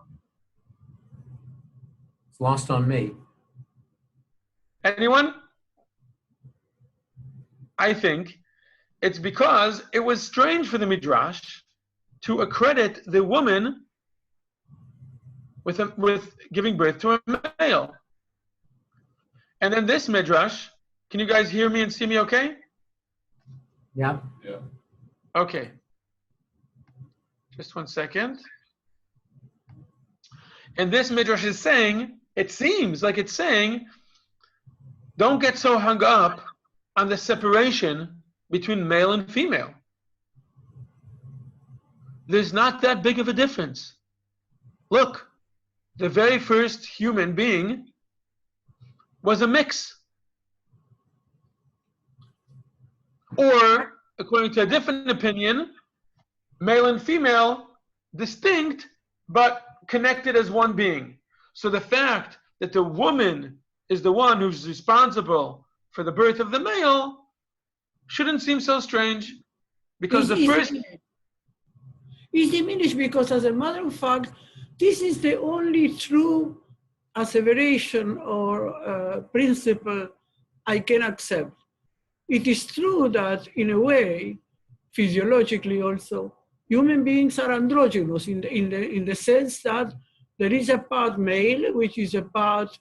It's lost on me. Anyone? I think it's because it was strange for the Midrash to accredit the woman with giving birth to a male. And then this Midrash, can you guys hear me and see me okay? Yeah. Yeah. Okay. Just 1 second. And this Midrash is saying, it seems like it's saying, don't get so hung up on the separation between male and female. There's not that big of a difference. Look, the very first human being was a mix. Or, according to a different opinion, male and female, distinct, but connected as one being. So the fact that the woman is the one who's responsible for the birth of the male shouldn't seem so strange, because It's diminished because, as a matter of fact, this is the only true asseveration or principle I can accept. It is true that, in a way, physiologically also, human beings are androgynous in the sense that there is a part male, which is a part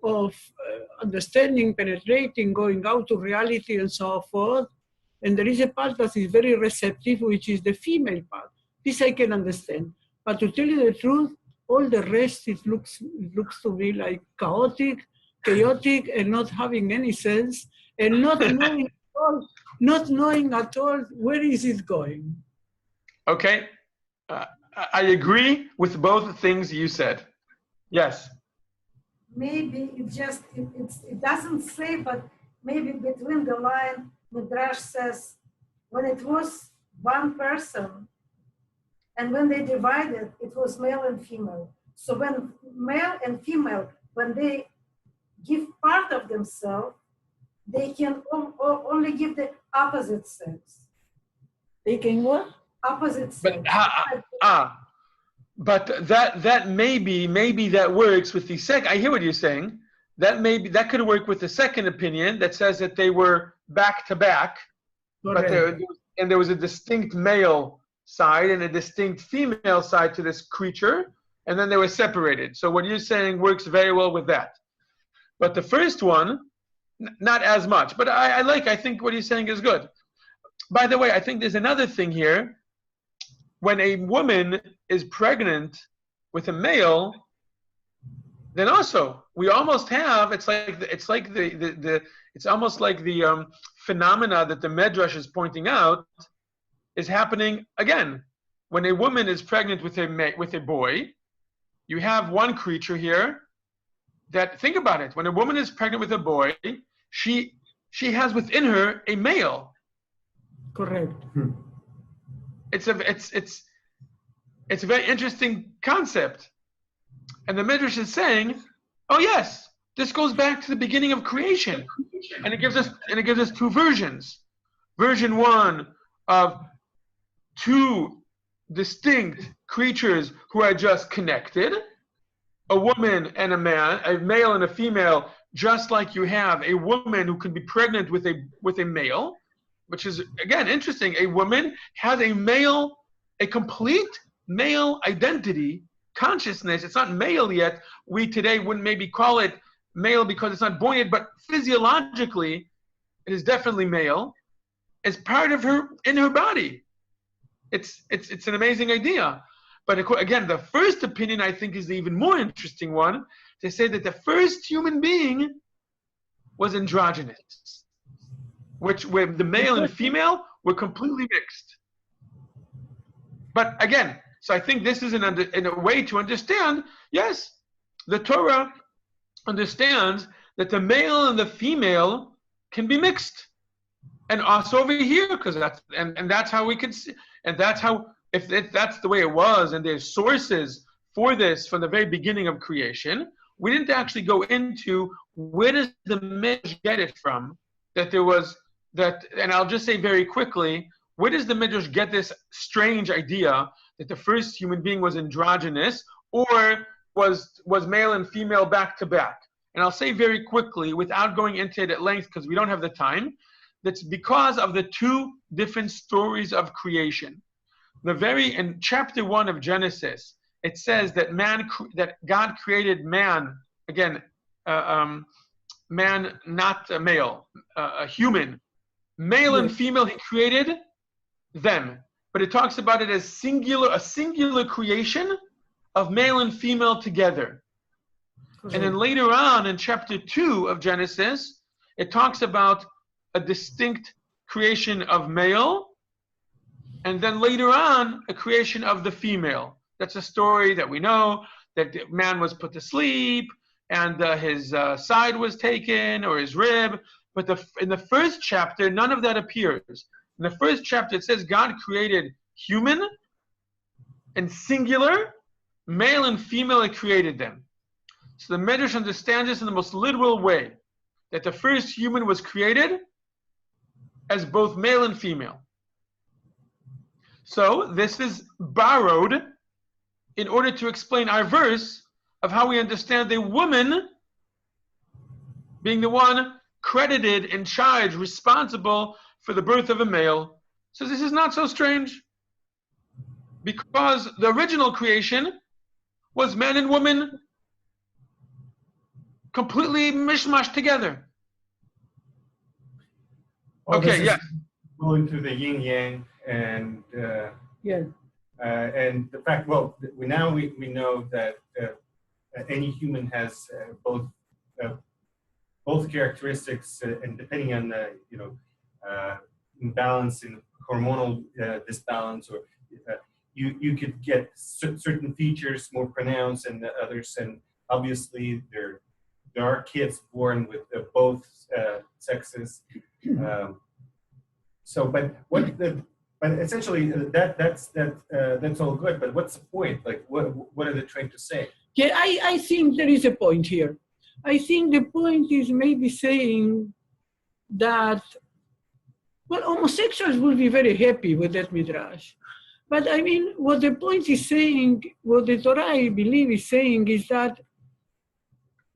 of understanding, penetrating, going out to reality and so forth. And there is a part that is very receptive, which is the female part. This I can understand. But to tell you the truth, all the rest, it looks to me like chaotic, and not having any sense, and not knowing at all where is it going. Okay, I agree with both things you said. Yes. Maybe it doesn't say, but maybe between the line, Midrash says, when it was one person, and when they divided, it was male and female. So when male and female, when they give part of themselves, they can only give the opposite sex. They can what? Opposite sex. But that maybe that works with the second. I hear what you're saying. That could work with the second opinion that says that they were back to back, but there was a distinct male side and a distinct female side to this creature, and then they were separated. So what you're saying works very well with that. But the first one, not as much. But I think what he's saying is good. By the way, I think there's another thing here. When a woman is pregnant with a male, then also we almost have it's almost like the phenomena that the Midrash is pointing out is happening again. When a woman is pregnant with a boy, you have one creature here that, think about it. When a woman is pregnant with a boy, she has within her a male. Correct. It's a very interesting concept. And the Midrash is saying, oh yes, this goes back to the beginning of creation. And it gives us two versions. Version one of two distinct creatures who are just connected, a woman and a man, a male and a female, just like you have a woman who can be pregnant with a male, which is, again, interesting. A woman has a complete male identity, consciousness. It's not male yet. We today wouldn't maybe call it male because it's not born yet, but physiologically, it is definitely male. It's part of her, in her body. It's an amazing idea. But again, the first opinion, I think, is the even more interesting one, to say that the first human being was androgynous, where the male and female were completely mixed. But again, so I think this is in a way to understand, yes, the Torah understands that the male and the female can be mixed. And also over here, because that's how we can see, and that's how, if that's the way it was, and there's sources for this from the very beginning of creation, we didn't actually go into where does the Midrash get it from, that there was that, and I'll just say very quickly, where does the Midrash get this strange idea that the first human being was androgynous or was male and female back to back? And I'll say very quickly, without going into it at length because we don't have the time, that's because of the two different stories of creation. In chapter 1 of Genesis, it says that that God created man, again, man, not a male, a human. Male and female, he created them. But it talks about it as a singular creation of male and female together. And then later on in chapter 2 of Genesis, it talks about a distinct creation of male, and then later on, a creation of the female. That's a story that we know, that the man was put to sleep, and his side was taken, or his rib. But in the first chapter, none of that appears. In the first chapter, it says God created human and singular, male and female, he created them. So the Midrash understands this in the most literal way, that the first human was created as both male and female. So this is borrowed in order to explain our verse of how we understand the woman being the one credited, in charge, responsible for the birth of a male. So this is not so strange, because the original creation was man and woman completely mishmash together. Okay, yes. going through the yin yang Yeah. and the fact, well, we know that any human has both characteristics, and depending on the imbalance in hormonal disbalance, or you could get certain features more pronounced than the others, and obviously there are kids born with both sexes. But essentially that's all good. But what's the point? Like, what are they trying to say? Yeah, I think there is a point here. I think the point is maybe saying that, well, homosexuals will be very happy with that midrash. But I mean, what the point is saying, what the Torah, I believe, is saying is that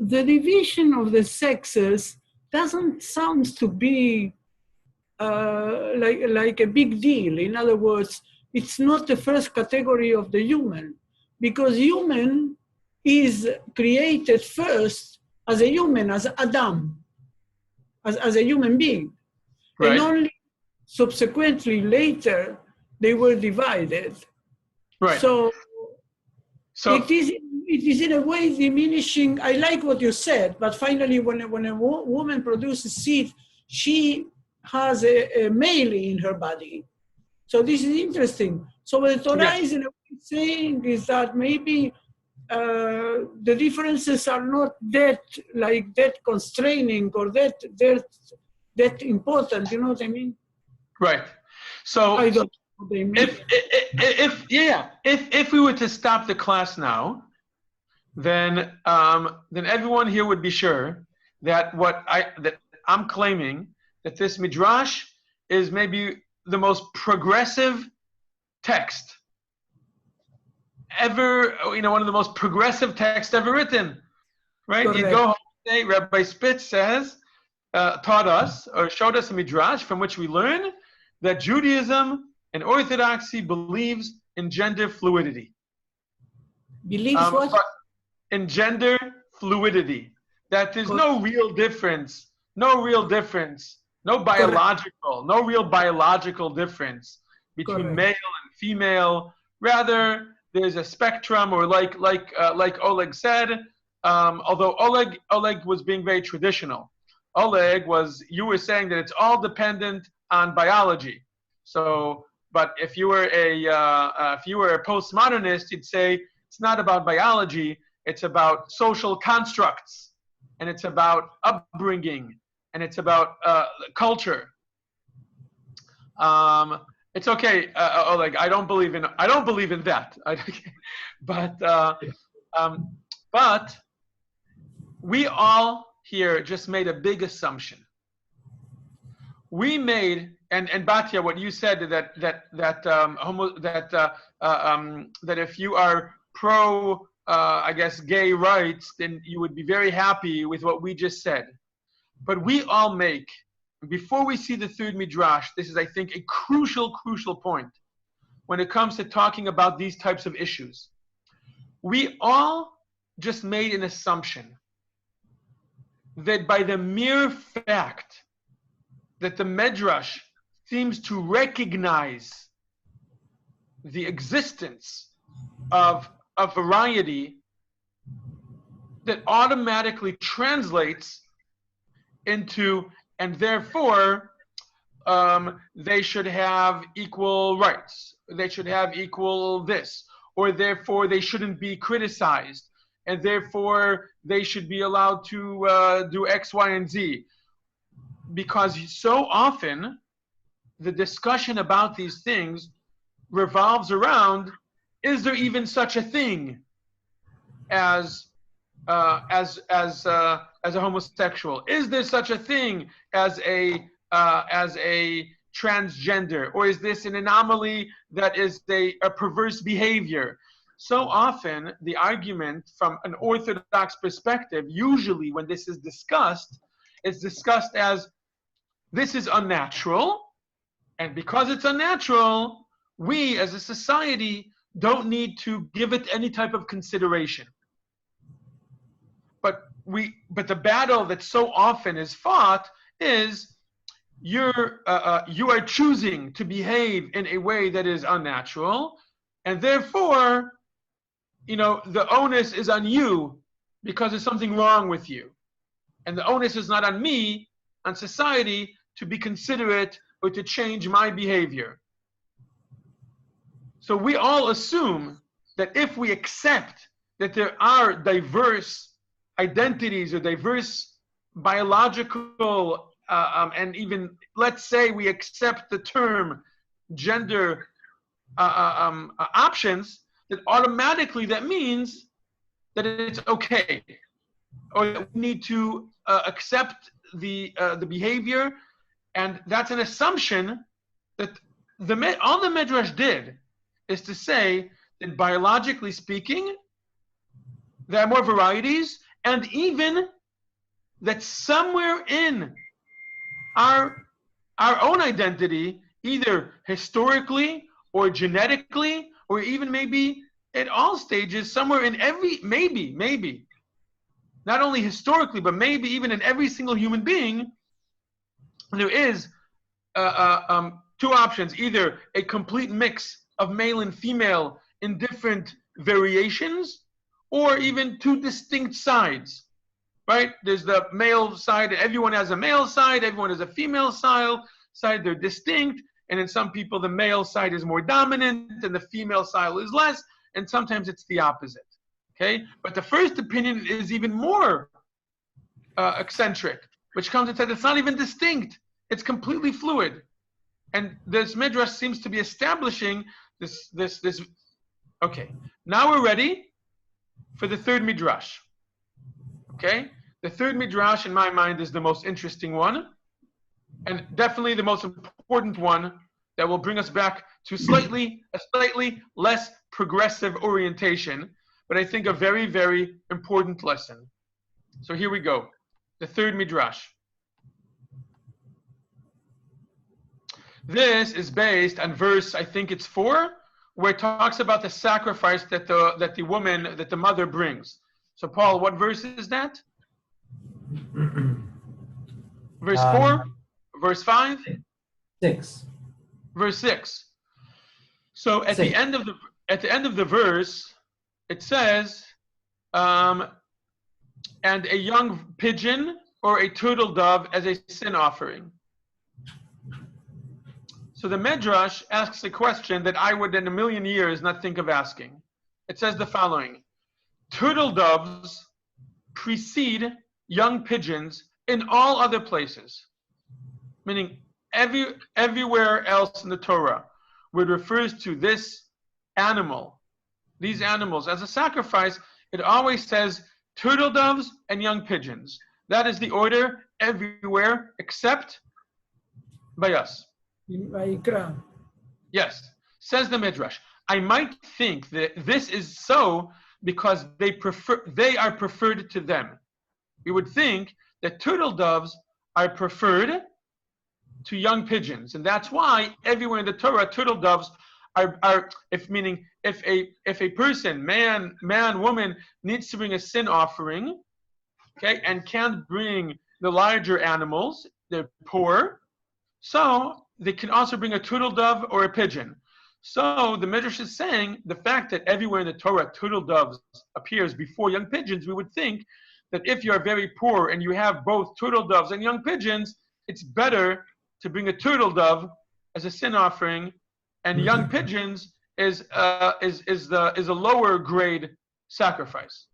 the division of the sexes doesn't sound to be like a big deal. In other words, it's not the first category of the human, because human is created first as a human, as Adam, as a human being. Right. And only subsequently, later, they were divided. Right. So it is in a way diminishing. I like what you said, but finally, when a woman produces seed, she has a male in her body. So this is interesting. So what the Torah is in a way saying is that maybe the differences are not that constraining or that important. You know what I mean? Right. So I don't know what they mean. If we were to stop the class now, then everyone here would be sure that I'm claiming that this midrash is maybe the most progressive text ever, one of the most progressive texts ever written, right? Correct. You go home and say, Rabbi Spitz taught us, or showed us a midrash from which we learn that Judaism and Orthodoxy believes in gender fluidity. Believes what? In gender fluidity. That there's no real difference, no real biological difference between male and female. Rather, there's a spectrum, or like Oleg said, although Oleg was being very traditional. You were saying that it's all dependent on biology. So, but if you were a postmodernist, you'd say it's not about biology, it's about social constructs, and it's about upbringing, and it's about culture. It's okay, Oleg. I don't believe in that. But we all here just made a big assumption. We made, and Batya, what you said that if you are pro, gay rights, then you would be very happy with what we just said. But we all make, before we see the third midrash, this is, I think, a crucial point when it comes to talking about these types of issues. We all just made an assumption that by the mere fact that the Midrash seems to recognize the existence of variety, that automatically translates into, and therefore they should have equal rights, they should have equal this, or therefore they shouldn't be criticized, and therefore they should be allowed to do X, Y, and Z. Because so often the discussion about these things revolves around, is there even such a thing as a homosexual? Is there such a thing as a transgender? Or is this an anomaly that is a perverse behavior? So often the argument from an Orthodox perspective, usually when this is discussed, it's discussed as, this is unnatural, and because it's unnatural, we as a society don't need to give it any type of consideration. But the battle that so often is fought is, you are choosing to behave in a way that is unnatural, and therefore, the onus is on you because there's something wrong with you. And the onus is not on me, on society, to be considerate or to change my behavior. So we all assume that if we accept that there are diverse identities or diverse biological and even, let's say, we accept the term gender options, that automatically that means that it's okay, or that we need to accept the behavior, and that's an assumption that all the Midrash did is to say that biologically speaking, there are more varieties, and even that somewhere in our own identity, either historically or genetically, or even maybe at all stages, somewhere in every, maybe, not only historically, but maybe even in every single human being, there is two options: either a complete mix of male and female in different variations, or even two distinct sides, right? There's the male side, everyone has a male side, everyone has a female side, they're distinct, and in some people the male side is more dominant and the female side is less, and sometimes it's the opposite, okay? But the first opinion is even more eccentric, which comes and says it's not even distinct, it's completely fluid. And this Midrash seems to be establishing this. Okay, now we're ready for the third Midrash. Okay, the third Midrash in my mind is the most interesting one, and definitely the most important one that will bring us back to a slightly less progressive orientation, but I think a very, very important lesson. So here we go, the third Midrash. This is based on verse, I think it's 4, where it talks about the sacrifice that the mother brings. So Paul, what verse is that? Verse 4? Verse 5? 6. Verse 6. So at the end of the verse, it says, and a young pigeon or a turtle dove as a sin offering. So the Midrash asks a question that I would in a million years not think of asking. It says the following: turtle doves precede young pigeons in all other places, meaning everywhere else in the Torah where it refers to these animals as a sacrifice, it always says turtle doves and young pigeons. That is the order everywhere except by us. In Vayikra. Yes, says the Midrash. I might think that this is so because they are preferred to them. We would think that turtle doves are preferred to young pigeons, and that's why everywhere in the Torah, turtle doves are if a person, man, woman, needs to bring a sin offering, okay, and can't bring the larger animals, they're poor, so they can also bring a turtle dove or a pigeon. So the Midrash is saying the fact that everywhere in the Torah turtle doves appears before young pigeons, we would think that if you are very poor and you have both turtle doves and young pigeons, it's better to bring a turtle dove as a sin offering, and young pigeons is a lower grade sacrifice.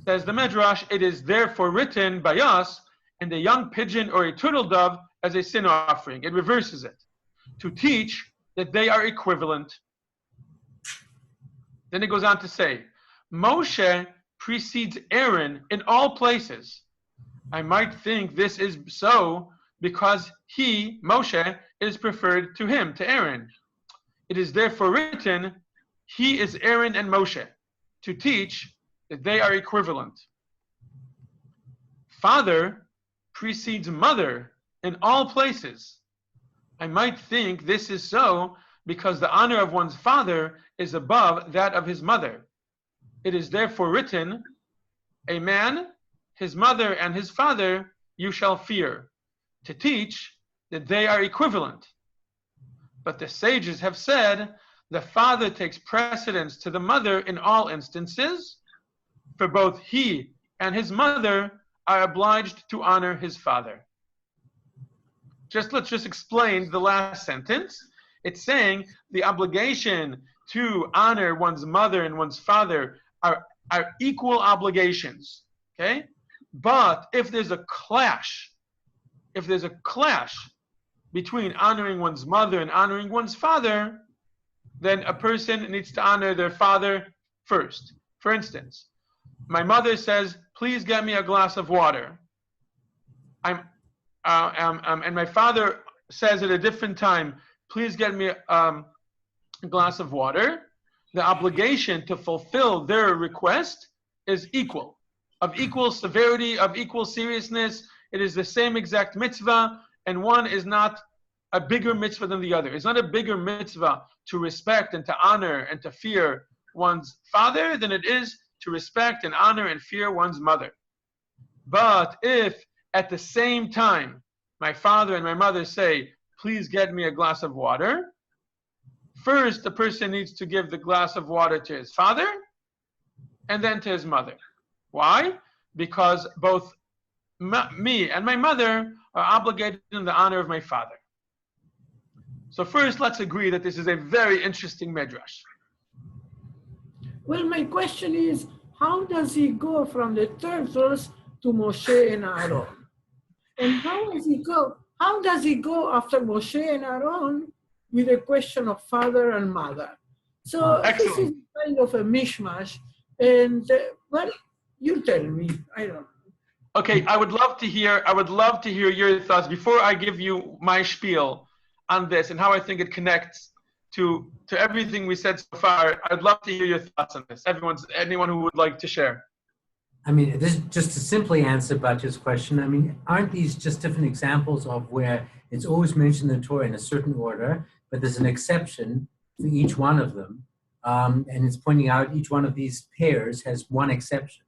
Says the Midrash, it is therefore written by us, and a young pigeon or a turtle dove as a sin offering. It reverses it to teach that they are equivalent. Then it goes on to say, Moshe precedes Aaron in all places. I might think this is so because he, Moshe, is preferred to him, to Aaron. It is therefore written, he is Aaron and Moshe, to teach that they are equivalent. Father precedes mother in all places. I might think this is so because the honor of one's father is above that of his mother. It is therefore written, a man, his mother, and his father you shall fear, to teach that they are equivalent. But the sages have said the father takes precedence to the mother in all instances, for both he and his mother are obliged to honor his father. Let's just explain the last sentence. It's saying the obligation to honor one's mother and one's father are equal obligations. Okay? But if there's a clash between honoring one's mother and honoring one's father, then a person needs to honor their father first. For instance, my mother says, "Please get me a glass of water." And my father says at a different time, "Please get me a glass of water." The obligation to fulfill their request is equal, of equal severity, of equal seriousness. It is the same exact mitzvah, and one is not a bigger mitzvah than the other. It's not a bigger mitzvah to respect and to honor and to fear one's father than it is to respect and honor and fear one's mother. But if at the same time my father and my mother say, "Please get me a glass of water," first the person needs to give the glass of water to his father and then to his mother. Why? Because both me and my mother are obligated in the honor of my father. So first, let's agree that this is a very interesting midrash. Well, my question is, how does he go from the third verse to Moshe and Aaron? And how does he go after Moshe and Aaron with the question of father and mother? So this is kind of a mishmash. And well, you tell me. I don't know. Okay, I would love to hear your thoughts before I give you my spiel on this and how I think it connects to everything we said so far. I'd love to hear your thoughts on this. Anyone who would like to share. I mean, this just to simply answer Batya's question, I mean, aren't these just different examples of where it's always mentioned in the Torah in a certain order, but there's an exception for each one of them, and it's pointing out each one of these pairs has one exception,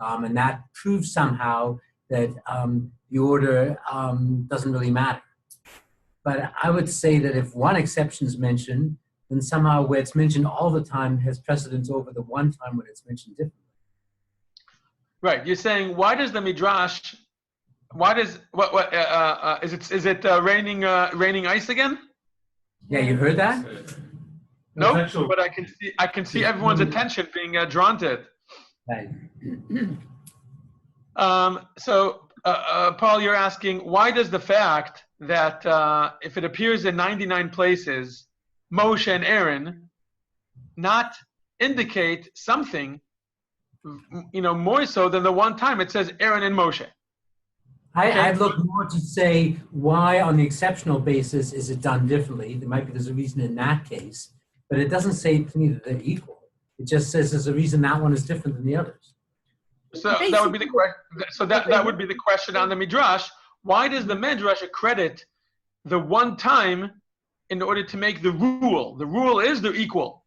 and that proves somehow that the order doesn't really matter. But I would say that if one exception is mentioned, then somehow where it's mentioned all the time has precedence over the one time when it's mentioned differently. Right. You're saying, why does the Midrash? Is it raining ice again? Yeah, you heard that? No, but I can see everyone's attention being drawn to it. Right. So Paul, you're asking, why does the fact that if it appears in 99 places, Moshe and Aaron, not indicate something, more so than the one time it says Aaron and Moshe? I'd look more to say why on the exceptional basis is it done differently. There's a reason in that case, but it doesn't say to me that they're equal. It just says there's a reason that one is different than the others. So that would be the question. So that would be the question on the Midrash. Why does the Midrash accredit the one time in order to make the rule? The rule is they're equal.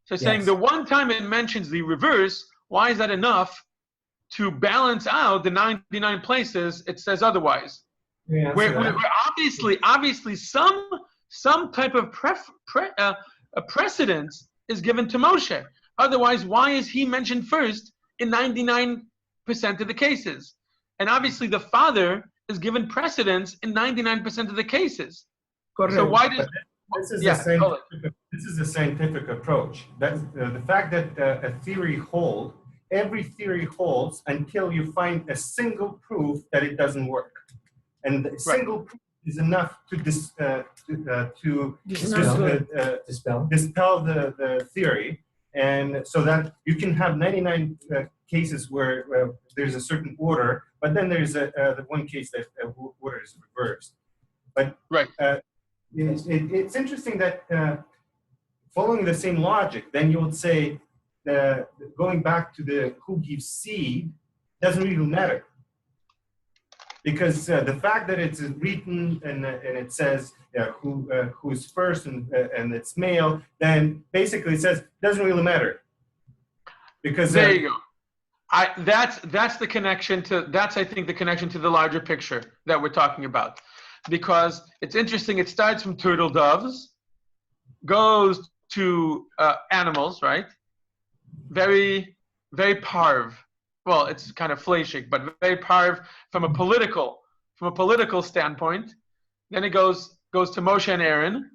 So saying the one time it mentions the reverse, why is that enough to balance out the 99 places it says otherwise? Where obviously some type of precedence is given to Moshe. Otherwise, why is he mentioned first in 99% of the cases? And obviously the father is given precedence in 99% of the cases. Correct. So why does this is a scientific approach. That's the fact that a theory holds. Every theory holds until you find a single proof that it doesn't work, and the single proof is enough to dispel the theory, and so that you can have 99 cases where there's a certain order, but then there's the one case that order is reversed. But it's interesting that following the same logic, then you would say going back to the who gives seed doesn't really matter, because the fact that it's written and it says who is first and it's male, then basically it says doesn't really matter, because there you go. That's the connection to I think the connection to the larger picture that we're talking about. because it's interesting. It starts from turtle doves, goes to animals, right? Very, very parv. Well, it's kind of fleshig, but very parv from a political standpoint. Then it goes to Moshe and Aaron,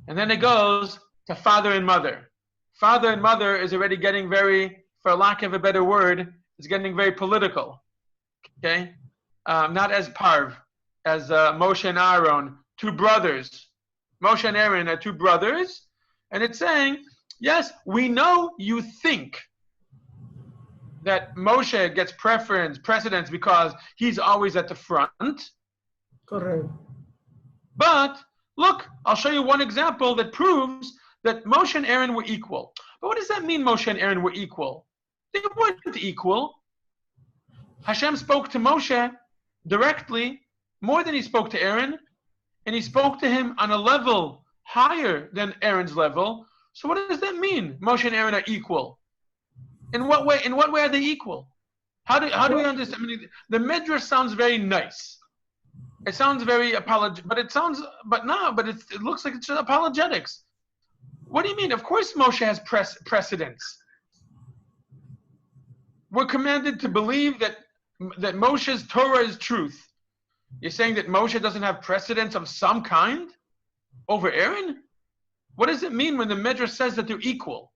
and then it goes to father and mother. Father and mother is already getting very, for lack of a better word, it's getting very political. Okay, not as parv as Moshe and Aaron, two brothers. Moshe and Aaron are two brothers, and it's saying, yes, we know you think that Moshe gets precedence because he's always at the front. Correct. But look, I'll show you one example that proves that Moshe and Aaron were equal. But what does that mean, Moshe and Aaron were equal? They weren't equal. Hashem spoke to Moshe directly more than he spoke to Aaron, and he spoke to him on a level higher than Aaron's level. So what does that mean? Moshe and Aaron are equal. In what way? In what way are they equal? How do we understand? I mean, the Midrash sounds very nice. It sounds very apologetic, but it looks like it's just apologetics. What do you mean? Of course Moshe has precedence. We're commanded to believe that Moshe's Torah is truth. You're saying that Moshe doesn't have precedence of some kind over Aaron? What does it mean when the Midrash says that they're equal?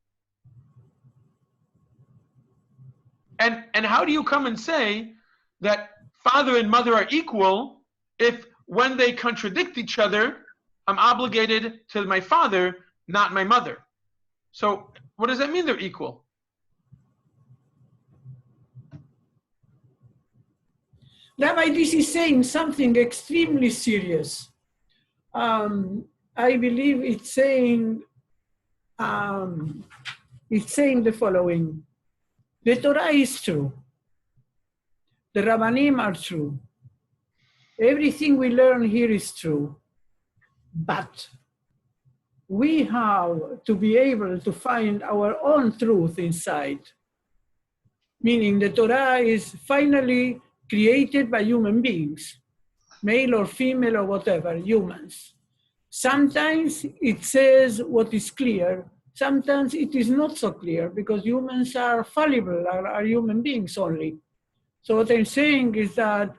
And how do you come and say that father and mother are equal if when they contradict each other, I'm obligated to my father, not my mother? So what does that mean they're equal? Rabbi, this is saying something extremely serious. I believe it's saying the following. The Torah is true. The Rabbanim are true. Everything we learn here is true. But we have to be able to find our own truth inside. Meaning the Torah is finally created by human beings, male or female or whatever, humans. Sometimes it says what is clear, sometimes it is not so clear because humans are fallible, are human beings only. So what I'm saying is that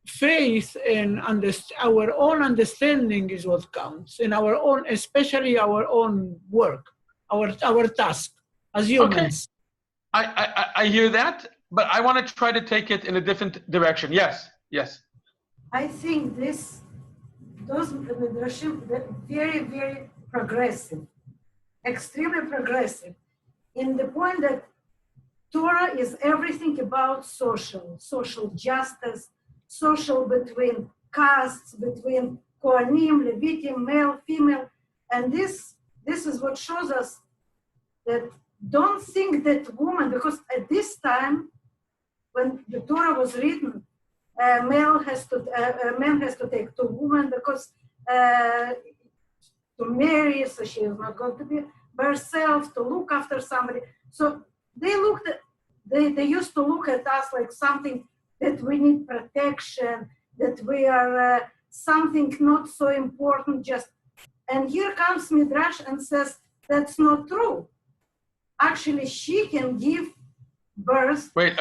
faith and our own understanding is what counts, and our own, especially our own work, our task as humans. Okay. I hear that, but I want to try to take it in a different direction. Yes. I think those Midrashim, very, very progressive, extremely progressive, in the point that Torah is everything about social justice, social between castes, between Kohanim, Levitim, male, female, and this is what shows us that don't think that woman, because at this time, when the Torah was written, a man has to take two women because to marry, so she is not going to be by herself, to look after somebody. So they used to look at us like something that we need protection, that we are something not so important. And here comes Midrash and says that's not true. Actually, she can give birth. Wait,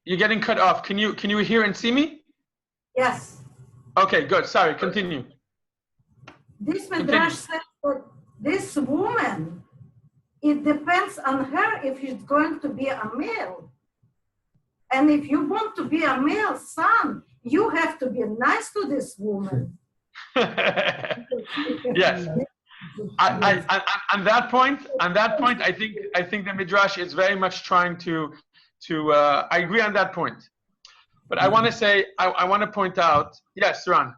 you're getting cut off. Can you hear and see me? Yes. Okay, good. Sorry, continue. This Midrash says that this woman, it depends on her if she's going to be a male. And if you want to be a male son, you have to be nice to this woman. Yes. On that point, I think the Midrash is very much trying to I agree on that point. But I want to say, I want to point out, yes, Ron.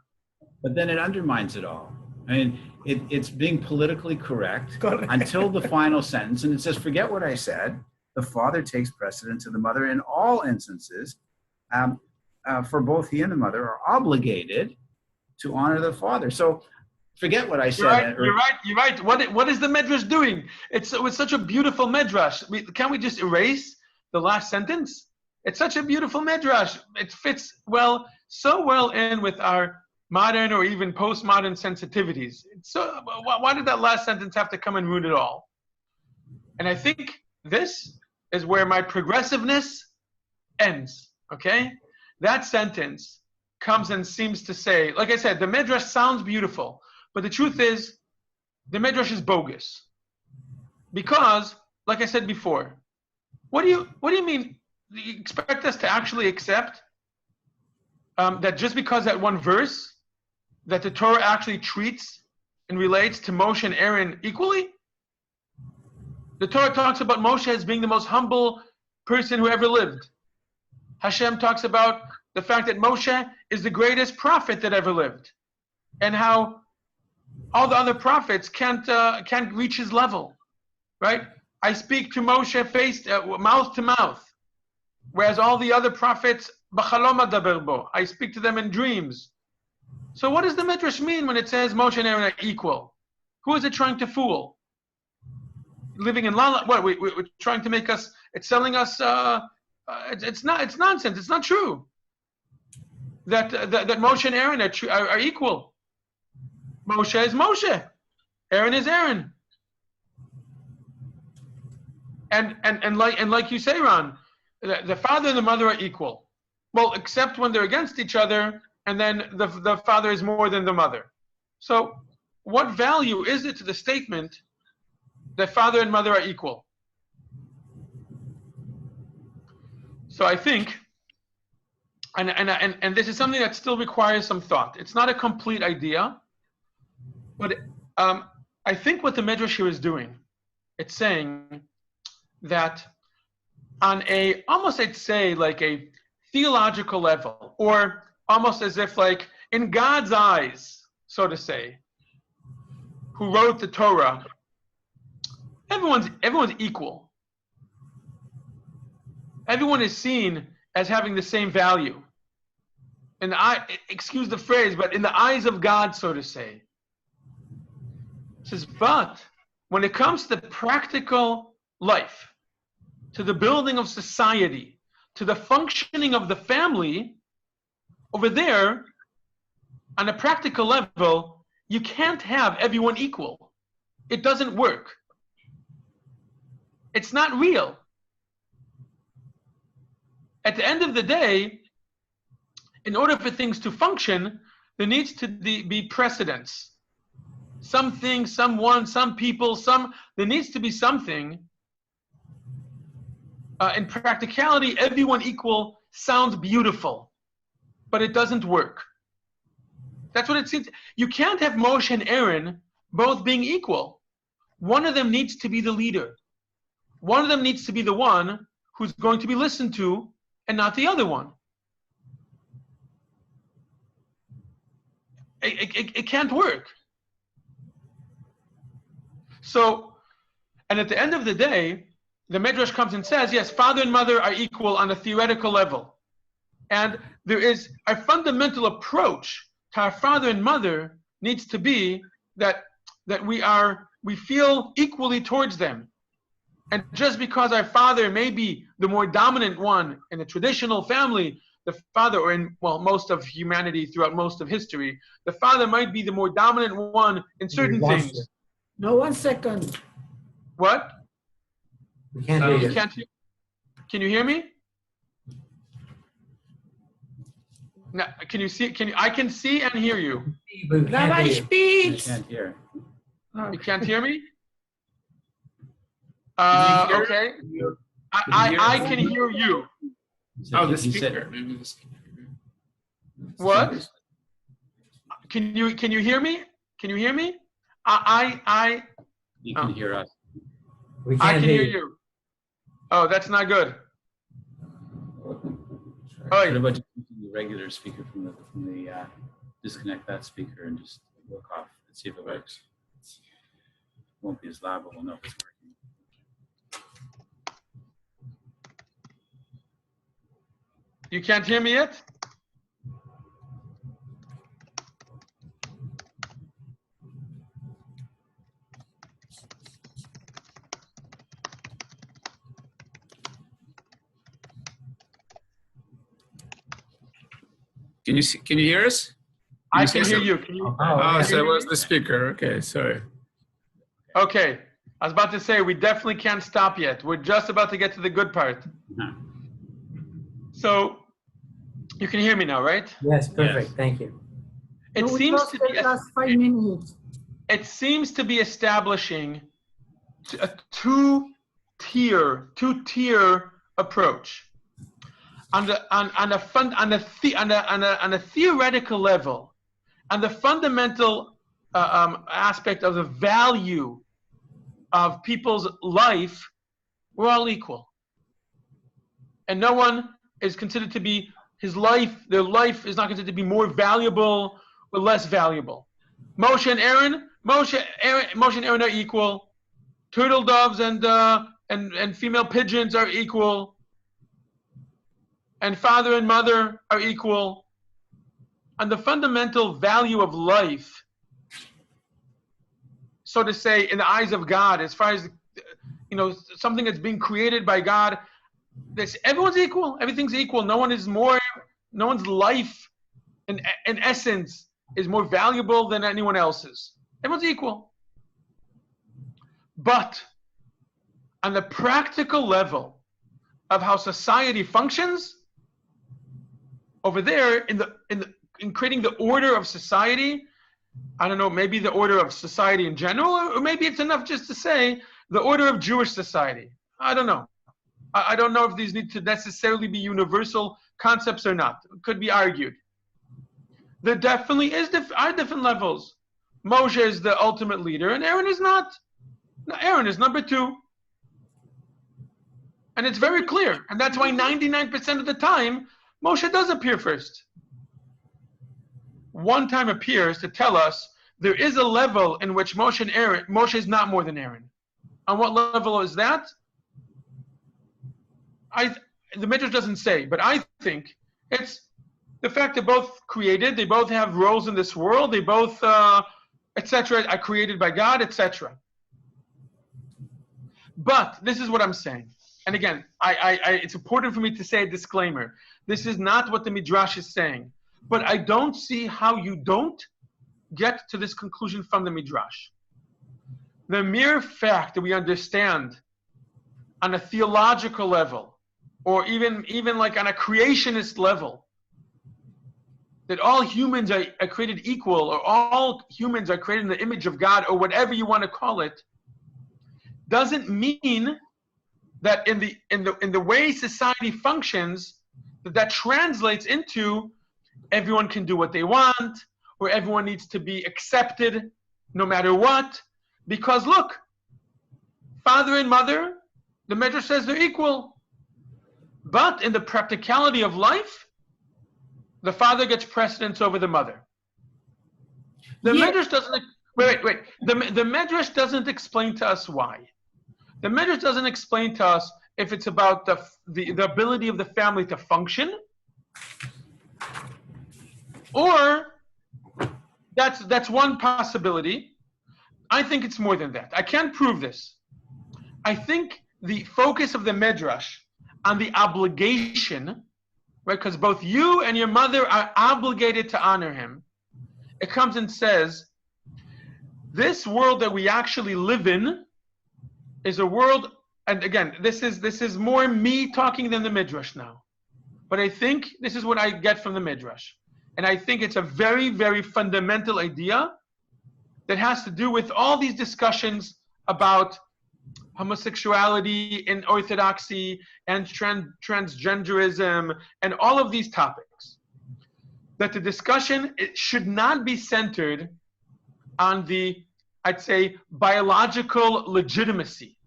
But then it undermines it all. I mean, it's being politically correct until the final sentence. And it says, forget what I said. The father takes precedence of the mother in all instances. For both he and the mother are obligated to honor the father. So forget what I said. You're right. What is the Midrash doing? It's such a beautiful Midrash. Can't we just erase the last sentence? It's such a beautiful midrash. It fits well, so well in with our modern or even postmodern sensitivities. So why did that last sentence have to come and ruin it all? And I think this is where my progressiveness ends, okay? That sentence comes and seems to say, like I said, the midrash sounds beautiful, but the truth is, the midrash is bogus. Because, like I said before, what do you mean? You expect us to actually accept that just because that one verse, that the Torah actually treats and relates to Moshe and Aaron equally? The Torah talks about Moshe as being the most humble person who ever lived. Hashem talks about the fact that Moshe is the greatest prophet that ever lived, and how all the other prophets can't reach his level, right? I speak to Moshe mouth to mouth, whereas all the other prophets, b'chalom adaber bo, I speak to them in dreams. So what does the Midrash mean when it says Moshe and Aaron are equal? Who is it trying to fool? Living in la what we're trying to make us? It's selling us. It's not. It's nonsense. It's not true. That Moshe and Aaron are equal. Moshe is Moshe. Aaron is Aaron. And like you say, Ron, the father and the mother are equal. Well, except when they're against each other, and then the father is more than the mother. So, what value is it to the statement that father and mother are equal? So I think, and this is something that still requires some thought. It's not a complete idea, but I think what the Midrash here is doing, it's saying that on a, almost I'd say like a theological level, or almost as if like in God's eyes, so to say, who wrote the Torah, everyone's equal. Everyone is seen as having the same value. And excuse the phrase, but in the eyes of God, so to say. It says, but when it comes to practical life, to the building of society, to the functioning of the family, over there, on a practical level, you can't have everyone equal. It doesn't work. It's not real. At the end of the day, in order for things to function, there needs to be precedence. Something, someone, some people, there needs to be something. In practicality, everyone equal sounds beautiful, but it doesn't work. That's what it seems. You can't have Moshe and Aaron both being equal. One of them needs to be the leader. One of them needs to be the one who's going to be listened to, and not the other one. It can't work. So, and at the end of the day, the Midrash comes and says, yes, father and mother are equal on a theoretical level. And there is a fundamental approach to our father and mother needs to be that we feel equally towards them. And just because our father may be the more dominant one in the traditional family, the father, or in, well, most of humanity throughout most of history, the father might be the more dominant one in certain things. No, 1 second. What? We can't hear you. Can you hear me? No, can you see? I can see and hear you. But we can't Rabbi hear you. I speaks. can't hear. You can't hear me? Can you hear Okay. you? I can hear you. Oh, the He said- speaker. Maybe the speaker. What? Can you hear me? Can you hear me? You can hear us. We I can't can hear you. Oh, that's not good. What about just using the regular speaker from the disconnect that speaker and just work off and see if it works. Won't be as loud, but we'll know if it's working. You can't hear me yet? Can you see, can you hear us? I can hear you. Can you? Oh, so it was the speaker. Okay, sorry. Okay. I was about to say, we definitely can't stop yet. We're just about to get to the good part. So, you can hear me now, right? Yes, perfect. Yes. Thank you. It No, we seems lost to the be last 5 minutes. it seems to be establishing a two-tier approach. On a theoretical level, on the fundamental aspect of the value of people's life, we're all equal, and no one is considered to be their life is not considered to be more valuable or less valuable. Moshe and Aaron are equal. Turtle doves and female pigeons are equal. And father and mother are equal. And the fundamental value of life, so to say, in the eyes of God, as far as something that's being created by God, everyone's equal. Everything's equal. No one's life in essence is more valuable than anyone else's. Everyone's equal. But on the practical level of how society functions, over there in creating the order of society, I don't know, maybe the order of society in general, or maybe it's enough just to say the order of Jewish society. I don't know. I don't know if these need to necessarily be universal concepts or not. It could be argued. There definitely are different levels. Moshe is the ultimate leader, and Aaron is not. No, Aaron is number 2. And it's very clear. And that's why 99% of the time, Moshe does appear first. One time appears to tell us there is a level in which Moshe is not more than Aaron. On what level is that? The Midrash doesn't say, but I think it's the fact they're both created, they both have roles in this world, they both, etc., are created by God, etc. But this is what I'm saying. And again, it's important for me to say a disclaimer. This is not what the Midrash is saying. But I don't see how you don't get to this conclusion from the Midrash. The mere fact that we understand on a theological level, or even like on a creationist level, that all humans are created equal, or all humans are created in the image of God, or whatever you want to call it, doesn't mean that in the way society functions, that translates into everyone can do what they want, or everyone needs to be accepted no matter what. Because look, father and mother, the Midrash says they're equal. But in the practicality of life, the father gets precedence over the mother. The Midrash doesn't, wait. The Midrash doesn't explain to us why. The Midrash doesn't explain to us if it's about the ability of the family to function, or that's one possibility. I think it's more than that. I can't prove this. I think the focus of the Midrash on the obligation, right? Because both you and your mother are obligated to honor him. It comes and says, this world that we actually live in is a world, and again, this is more me talking than the Midrash now. But I think this is what I get from the Midrash. And I think it's a very, very fundamental idea that has to do with all these discussions about homosexuality in Orthodoxy and transgenderism and all of these topics. That the discussion, it should not be centered on the, I'd say, biological legitimacy.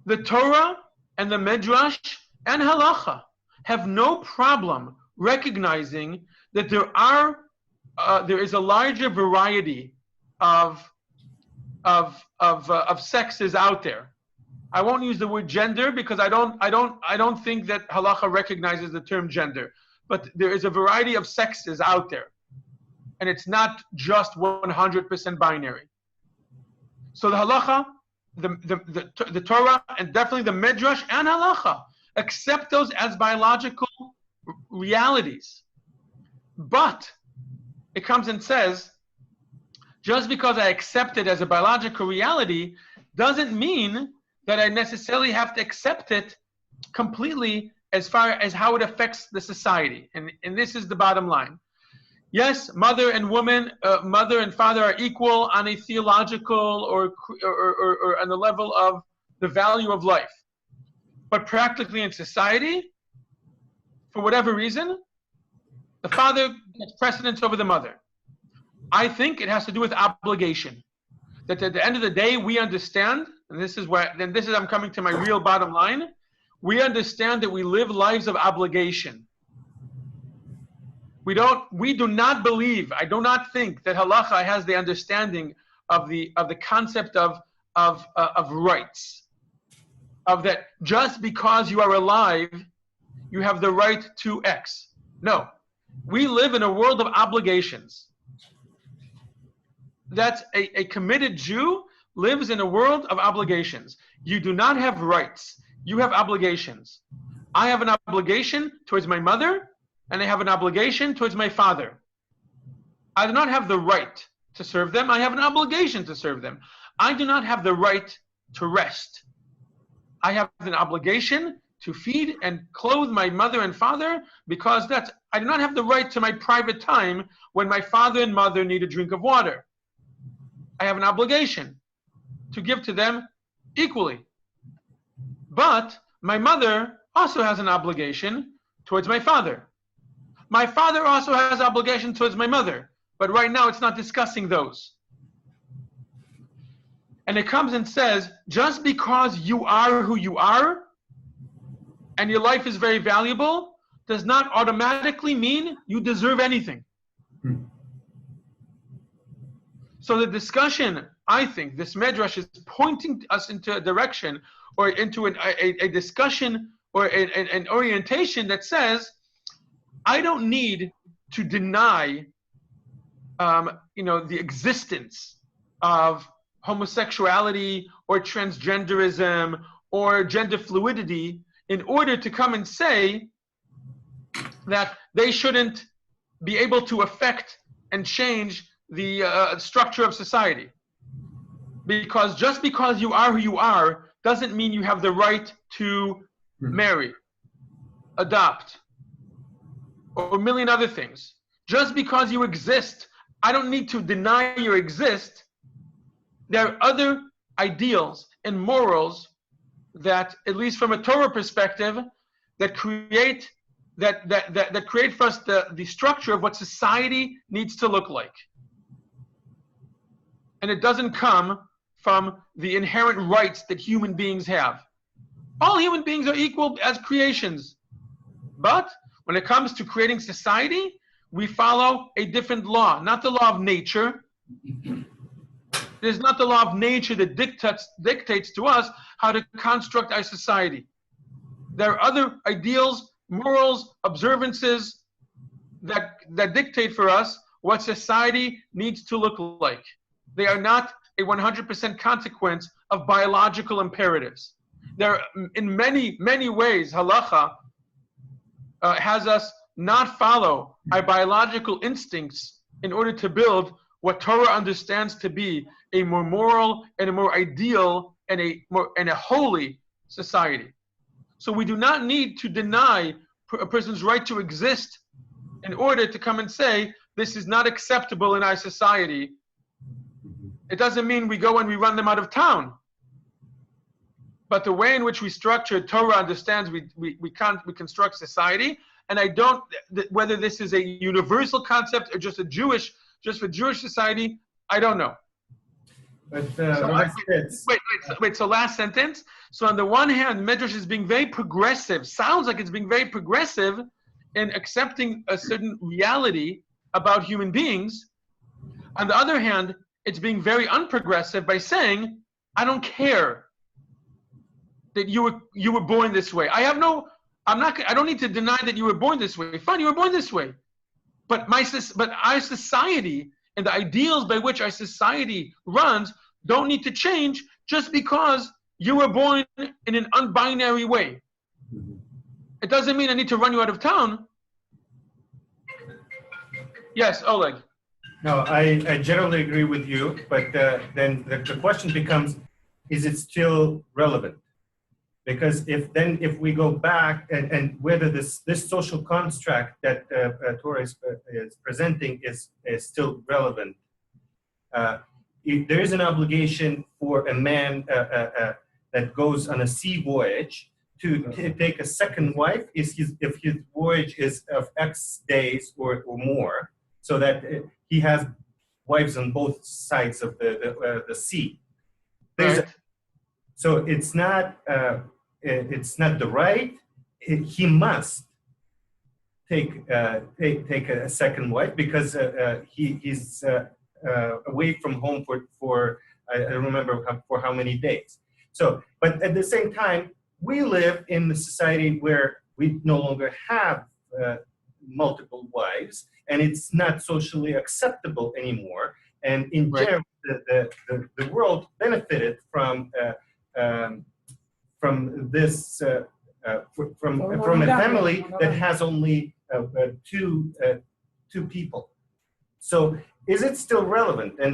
The Torah and the Midrash and Halacha have no problem recognizing that there is a larger variety of sexes out there. I won't use the word gender because I don't think that Halacha recognizes the term gender, but there is a variety of sexes out there, and it's not just 100% binary. So the Halacha, the Torah, and definitely the Midrash and Halacha accept those as biological realities. But it comes and says, just because I accept it as a biological reality doesn't mean that I necessarily have to accept it completely as far as how it affects the society. And this is the bottom line. Yes, mother and father are equal on a theological or on the level of the value of life. But practically in society, for whatever reason, the father gets precedence over the mother. I think it has to do with obligation. That at the end of the day, we understand, and I'm coming to my real bottom line, we understand that we live lives of obligation. We do not believe, I do not think that halacha has the understanding of the concept of rights. Of that just because you are alive, you have the right to X. No. We live in a world of obligations. That's a committed Jew lives in a world of obligations. You do not have rights. You have obligations. I have an obligation towards my mother, and I have an obligation towards my father. I do not have the right to serve them. I have an obligation to serve them. I do not have the right to rest. I have an obligation to feed and clothe my mother and father because I do not have the right to my private time when my father and mother need a drink of water. I have an obligation to give to them equally. But my mother also has an obligation towards my father. My father also has obligation towards my mother, but right now it's not discussing those. And it comes and says, just because you are who you are, and your life is very valuable, does not automatically mean you deserve anything. So the discussion, I think, this Midrash is pointing us into a direction or into a discussion or an orientation that says, I don't need to deny the existence of homosexuality or transgenderism or gender fluidity in order to come and say that they shouldn't be able to affect and change the structure of society. Because just because you are who you are doesn't mean you have the right to marry, adopt, or a million other things. Just because you exist, I don't need to deny you exist. There are other ideals and morals that, at least from a Torah perspective, that create for us the structure of what society needs to look like. And it doesn't come from the inherent rights that human beings have. All human beings are equal as creations. But when it comes to creating society, we follow a different law, not the law of nature. It is not the law of nature that dictates to us how to construct our society. There are other ideals, morals, observances that dictate for us what society needs to look like. They are not a 100% consequence of biological imperatives. There, in many, many ways, halacha has us not follow our biological instincts in order to build what Torah understands to be a more moral and a more ideal and a holy society. So we do not need to deny a person's right to exist in order to come and say this is not acceptable in our society. It doesn't mean we go and we run them out of town. But the way in which we structure Torah understands we construct society, and I don't, whether this is a universal concept or just for Jewish society, I don't know. But so last sentence. So on the one hand, Midrash is being very progressive. Sounds like it's being very progressive in accepting a certain reality about human beings. On the other hand, it's being very unprogressive by saying, I don't care that you were born this way. I don't need to deny that you were born this way. Fine, you were born this way. But our society and the ideals by which our society runs don't need to change just because you were born in an unbinary way. It doesn't mean I need to run you out of town. Yes, Oleg. No, I generally agree with you, but then the question becomes, is it still relevant? Because if we go back and whether this social construct that Torah is presenting is still relevant, there is an obligation for a man that goes on a sea voyage to take a second wife if his voyage is of X days or more, so that he has wives on both sides of the sea. Right. So it's not the right. He must take a second wife because he's away from home for I don't remember for how many days. So, but at the same time, we live in a society where we no longer have multiple wives, and it's not socially acceptable anymore. And in general, the world benefited from this from a family that has only two people. So is it still relevant? And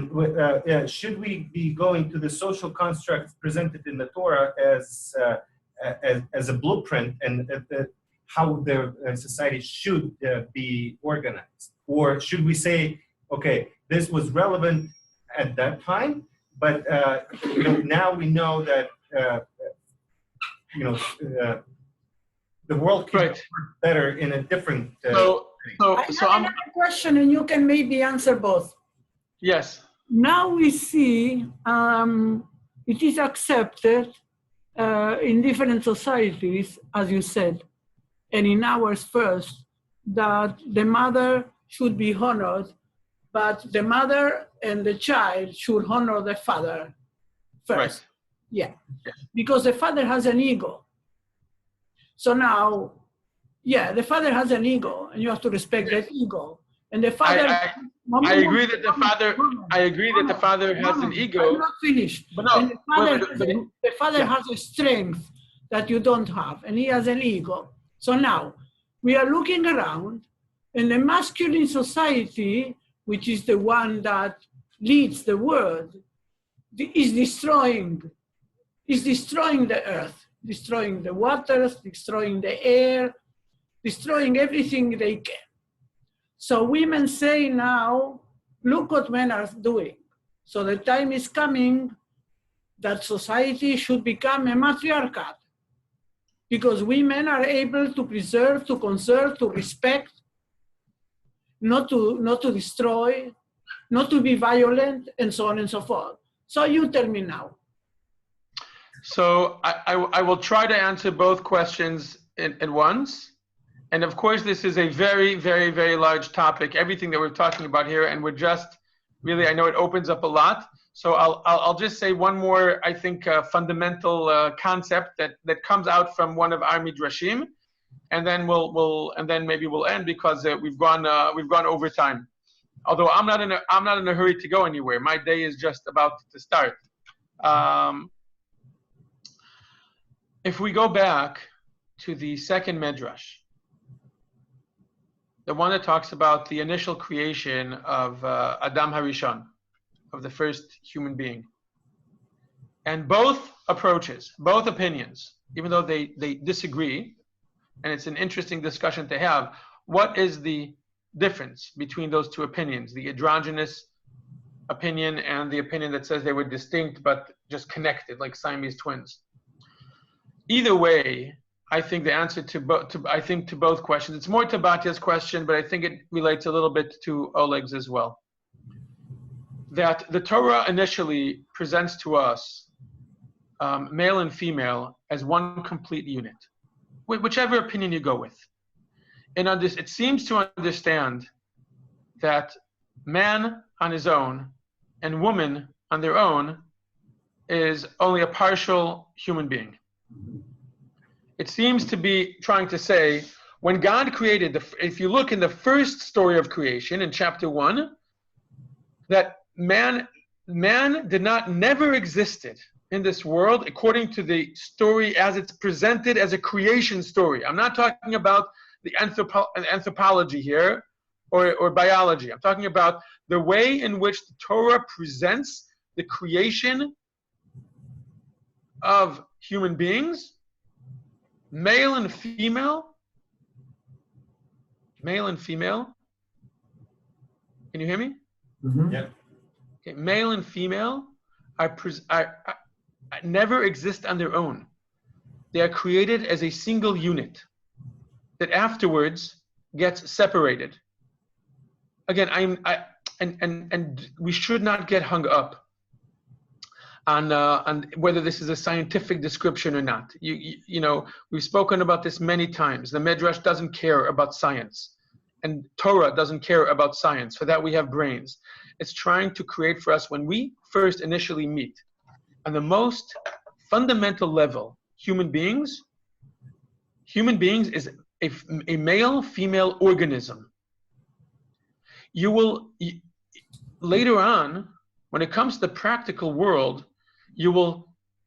should we be going to the social construct presented in the Torah as a blueprint and how the society should be organized? Or should we say, okay, this was relevant at that time, but now we know that the world can work better in a different. I have another question, and you can maybe answer both. Yes. Now we see it is accepted in different societies, as you said, and in ours first, that the mother should be honored, but the mother and the child should honor the father first. Right. Yeah, because the father has an ego. So now, the father has an ego, and you have to respect that ego. And the father. I agree that the father. I agree that the father has an ego. I'm not finished. But no, the father has a strength that you don't have, and he has an ego. So now we are looking around, and the masculine society, which is the one that leads the world, is destroying the earth, destroying the waters, destroying the air, destroying everything they can. So women say now, look what men are doing. So the time is coming that society should become a matriarchat, because women are able to preserve, to conserve, to respect, not to destroy, not to be violent, and so on and so forth. So you tell me now. So I will try to answer both questions at once. And of course, this is a very, very, very large topic, everything that we're talking about here. And we're just really, I know it opens up a lot. So I'll just say one more, I think, fundamental concept that comes out from one of our midrashim, and then maybe we'll end because we've gone over time. Although I'm not in a hurry to go anywhere. My day is just about to start. If we go back to the second Midrash, the one that talks about the initial creation of Adam Harishon, of the first human being. And both approaches, both opinions, even though they disagree, and it's an interesting discussion to have, what is the difference between those two opinions, the androgynous opinion and the opinion that says they were distinct but just connected, like Siamese twins? Either way, I think the answer to both questions, it's more to Batya's question, but I think it relates a little bit to Oleg's as well. That the Torah initially presents to us male and female as one complete unit, whichever opinion you go with. And it seems to understand that man on his own and woman on their own is only a partial human being. It seems to be trying to say, when God created, if you look in the first story of creation in chapter 1, that man never existed in this world according to the story as it's presented as a creation story. I'm not talking about the anthropology here, or biology. I'm talking about the way in which the Torah presents the creation of human beings, male and female. Male and female. Can you hear me? Mhm. Yep. Okay. Male and female are never exist on their own. They are created as a single unit that afterwards gets separated. Again, and we should not get hung up on whether this is a scientific description or not. You know, we've spoken about this many times. The Midrash doesn't care about science, and Torah doesn't care about science. For that, we have brains. It's trying to create for us, when we first initially meet, on the most fundamental level, human beings is a male-female organism. You will later on, when it comes to the practical world,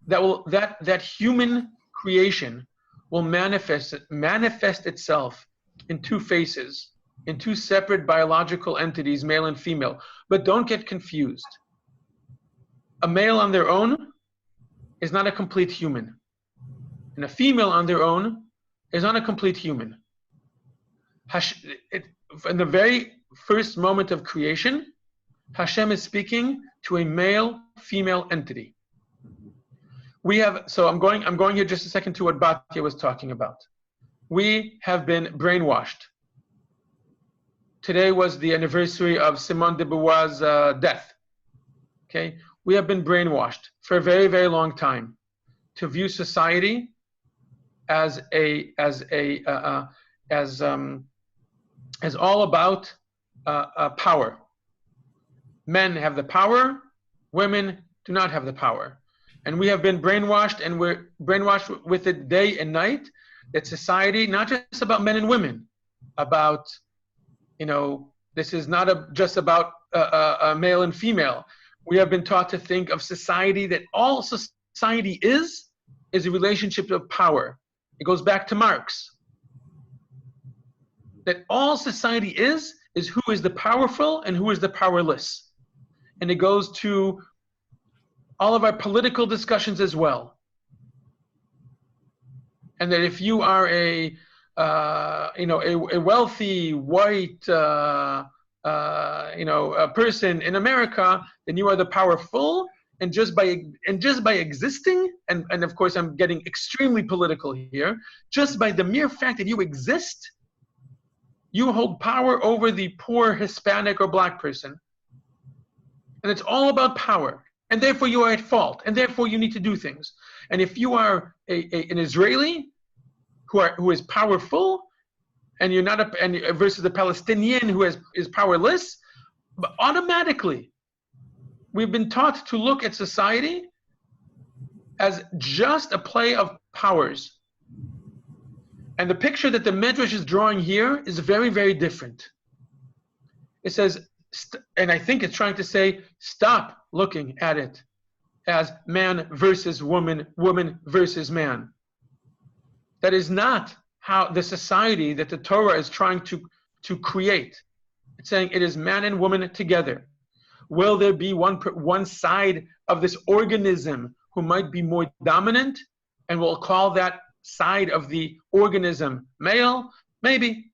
that human creation will manifest itself in two faces, in two separate biological entities, male and female. But don't get confused. A male on their own is not a complete human, and a female on their own is not a complete human. In the very first moment of creation, Hashem is speaking to a male-female entity. So I'm going here just a second to what Batya was talking about. We have been brainwashed. Today was the anniversary of Simone de Beauvoir's death. Okay, we have been brainwashed for a very, very long time to view society as all about power. Men have the power, women do not have the power. And we have been brainwashed, and we're brainwashed with it day and night, that society, not just about men and women, about, this is not just about male and female. We have been taught to think of society, that all society is a relationship of power. It goes back to Marx. That all society is who is the powerful and who is the powerless. And it goes to all of our political discussions as well. And that if you are a wealthy white a person in America, then you are the powerful. And just by existing, and of course I'm getting extremely political here, just by the mere fact that you exist, you hold power over the poor Hispanic or black person. And it's all about power. And therefore you are at fault. And therefore you need to do things. And if you are an Israeli who is powerful, and you're not versus the Palestinian who is powerless, but automatically we've been taught to look at society as just a play of powers. And the picture that the Midrash is drawing here is very, very different. It says, and I think it's trying to say, stop looking at it as man versus woman, woman versus man. That is not how the society that the Torah is trying to create. It's saying it is man and woman together. Will there be one side of this organism who might be more dominant, and we'll call that side of the organism male? Maybe.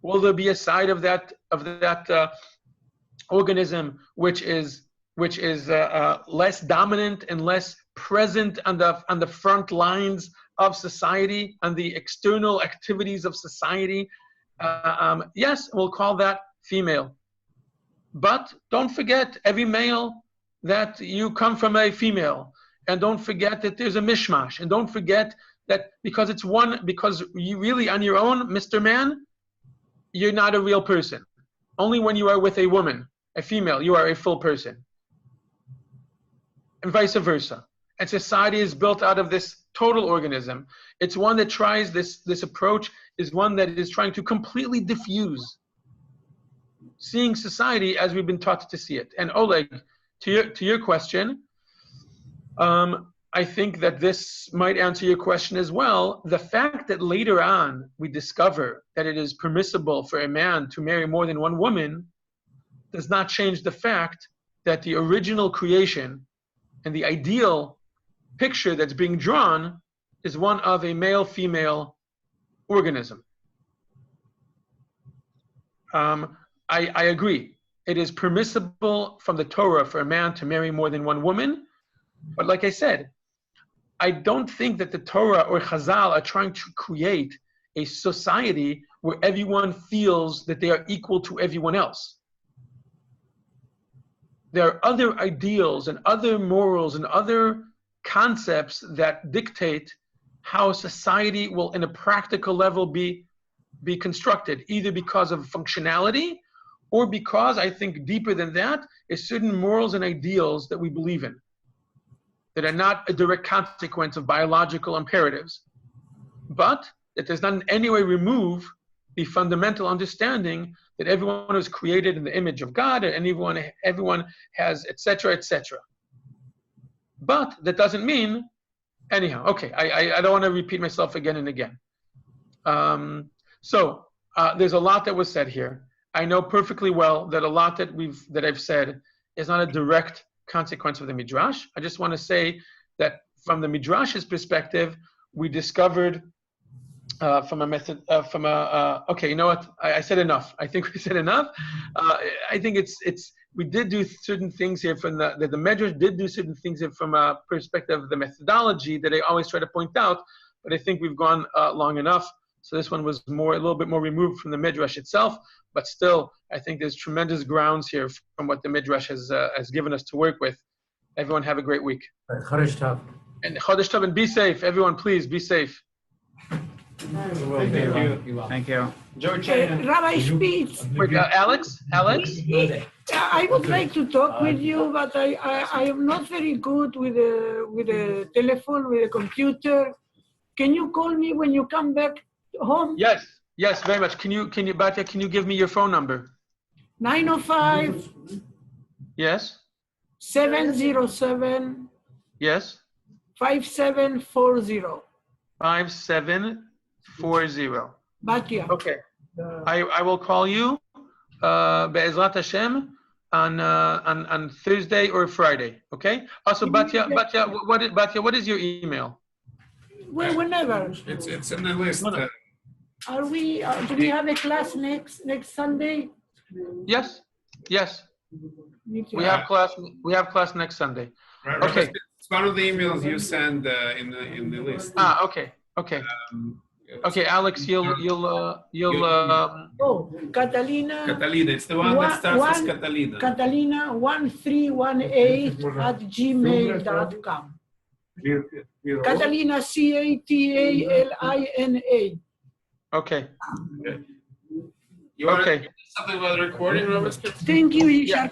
Will there be a side of that organism which is less dominant and less present on the front lines of society, on the external activities of society? Yes, we'll call that female. But don't forget, every male, that you come from a female. And don't forget that there's a mishmash. And don't forget that because you really on your own, Mr. Man, you're not a real person. Only when you are with a woman, a female, you are a full person. And vice versa. And society is built out of this total organism. It's one that tries, this approach is one that is trying to completely diffuse seeing society as we've been taught to see it. And Oleg, to your question, I I think that this might answer your question as well. The fact that later on we discover that it is permissible for a man to marry more than one woman does not change the fact that the original creation and the ideal picture that's being drawn is one of a male-female organism. I agree. It is permissible from the Torah for a man to marry more than one woman, but like I said, I don't think that the Torah or Chazal are trying to create a society where everyone feels that they are equal to everyone else. There are other ideals and other morals and other concepts that dictate how society will, in a practical level, be constructed, either because of functionality or because, I think deeper than that, is certain morals and ideals that we believe in, that are not a direct consequence of biological imperatives, but that does not in any way remove the fundamental understanding that everyone was created in the image of God and everyone has, etc., etc. But that doesn't mean, anyhow, okay, I don't want to repeat myself again and again. So there's a lot that was said here. I know perfectly well that a lot that I've said is not a direct consequence of the Midrash. I just want to say that from the Midrash's perspective, we discovered okay, you know what? I said enough. I think we said enough. I think we did do certain things here from the Midrash did do certain things here from a perspective of the methodology that I always try to point out, but I think we've gone long enough. So this one was a little bit more removed from the Midrash itself, but still, I think there's tremendous grounds here from what the Midrash has given us to work with. Everyone have a great week. Chodesh Tov. And Chodesh Tov, and be safe. Everyone, please be safe. Thank you. George. Rabbi Spitz, Wait, Alex? I would like to talk with you, but I am not very good with the telephone, with the computer. Can you call me when you come back home? Yes, very much. Can you, Batya, can you give me your phone number? 905. Yes. 707. Yes. 5740. 5740. Batya. Okay. I will call you, Be'ezrat Hashem, on Thursday or Friday. Okay. Also, Batya, what is your email? Well, whenever. It's in the list. Do we have a class next Sunday? Yes. We have class next Sunday. Right, Okay. It's one of the emails you send in the list. Okay. Okay, Alex, you'll Catalina. Catalina, it's the one that starts with Catalina. Catalina 1318@gmail.com. Catalina, Catalina. Okay. You want Okay. to say something about the recording, Robert? Thank you, Yishar.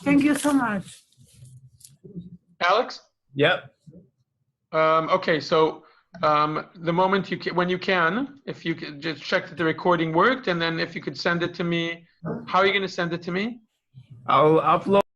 Thank you so much. Alex? Yep. Okay, so the moment when you can, if you could just check that the recording worked, and then if you could send it to me, how are you going to send it to me? I'll upload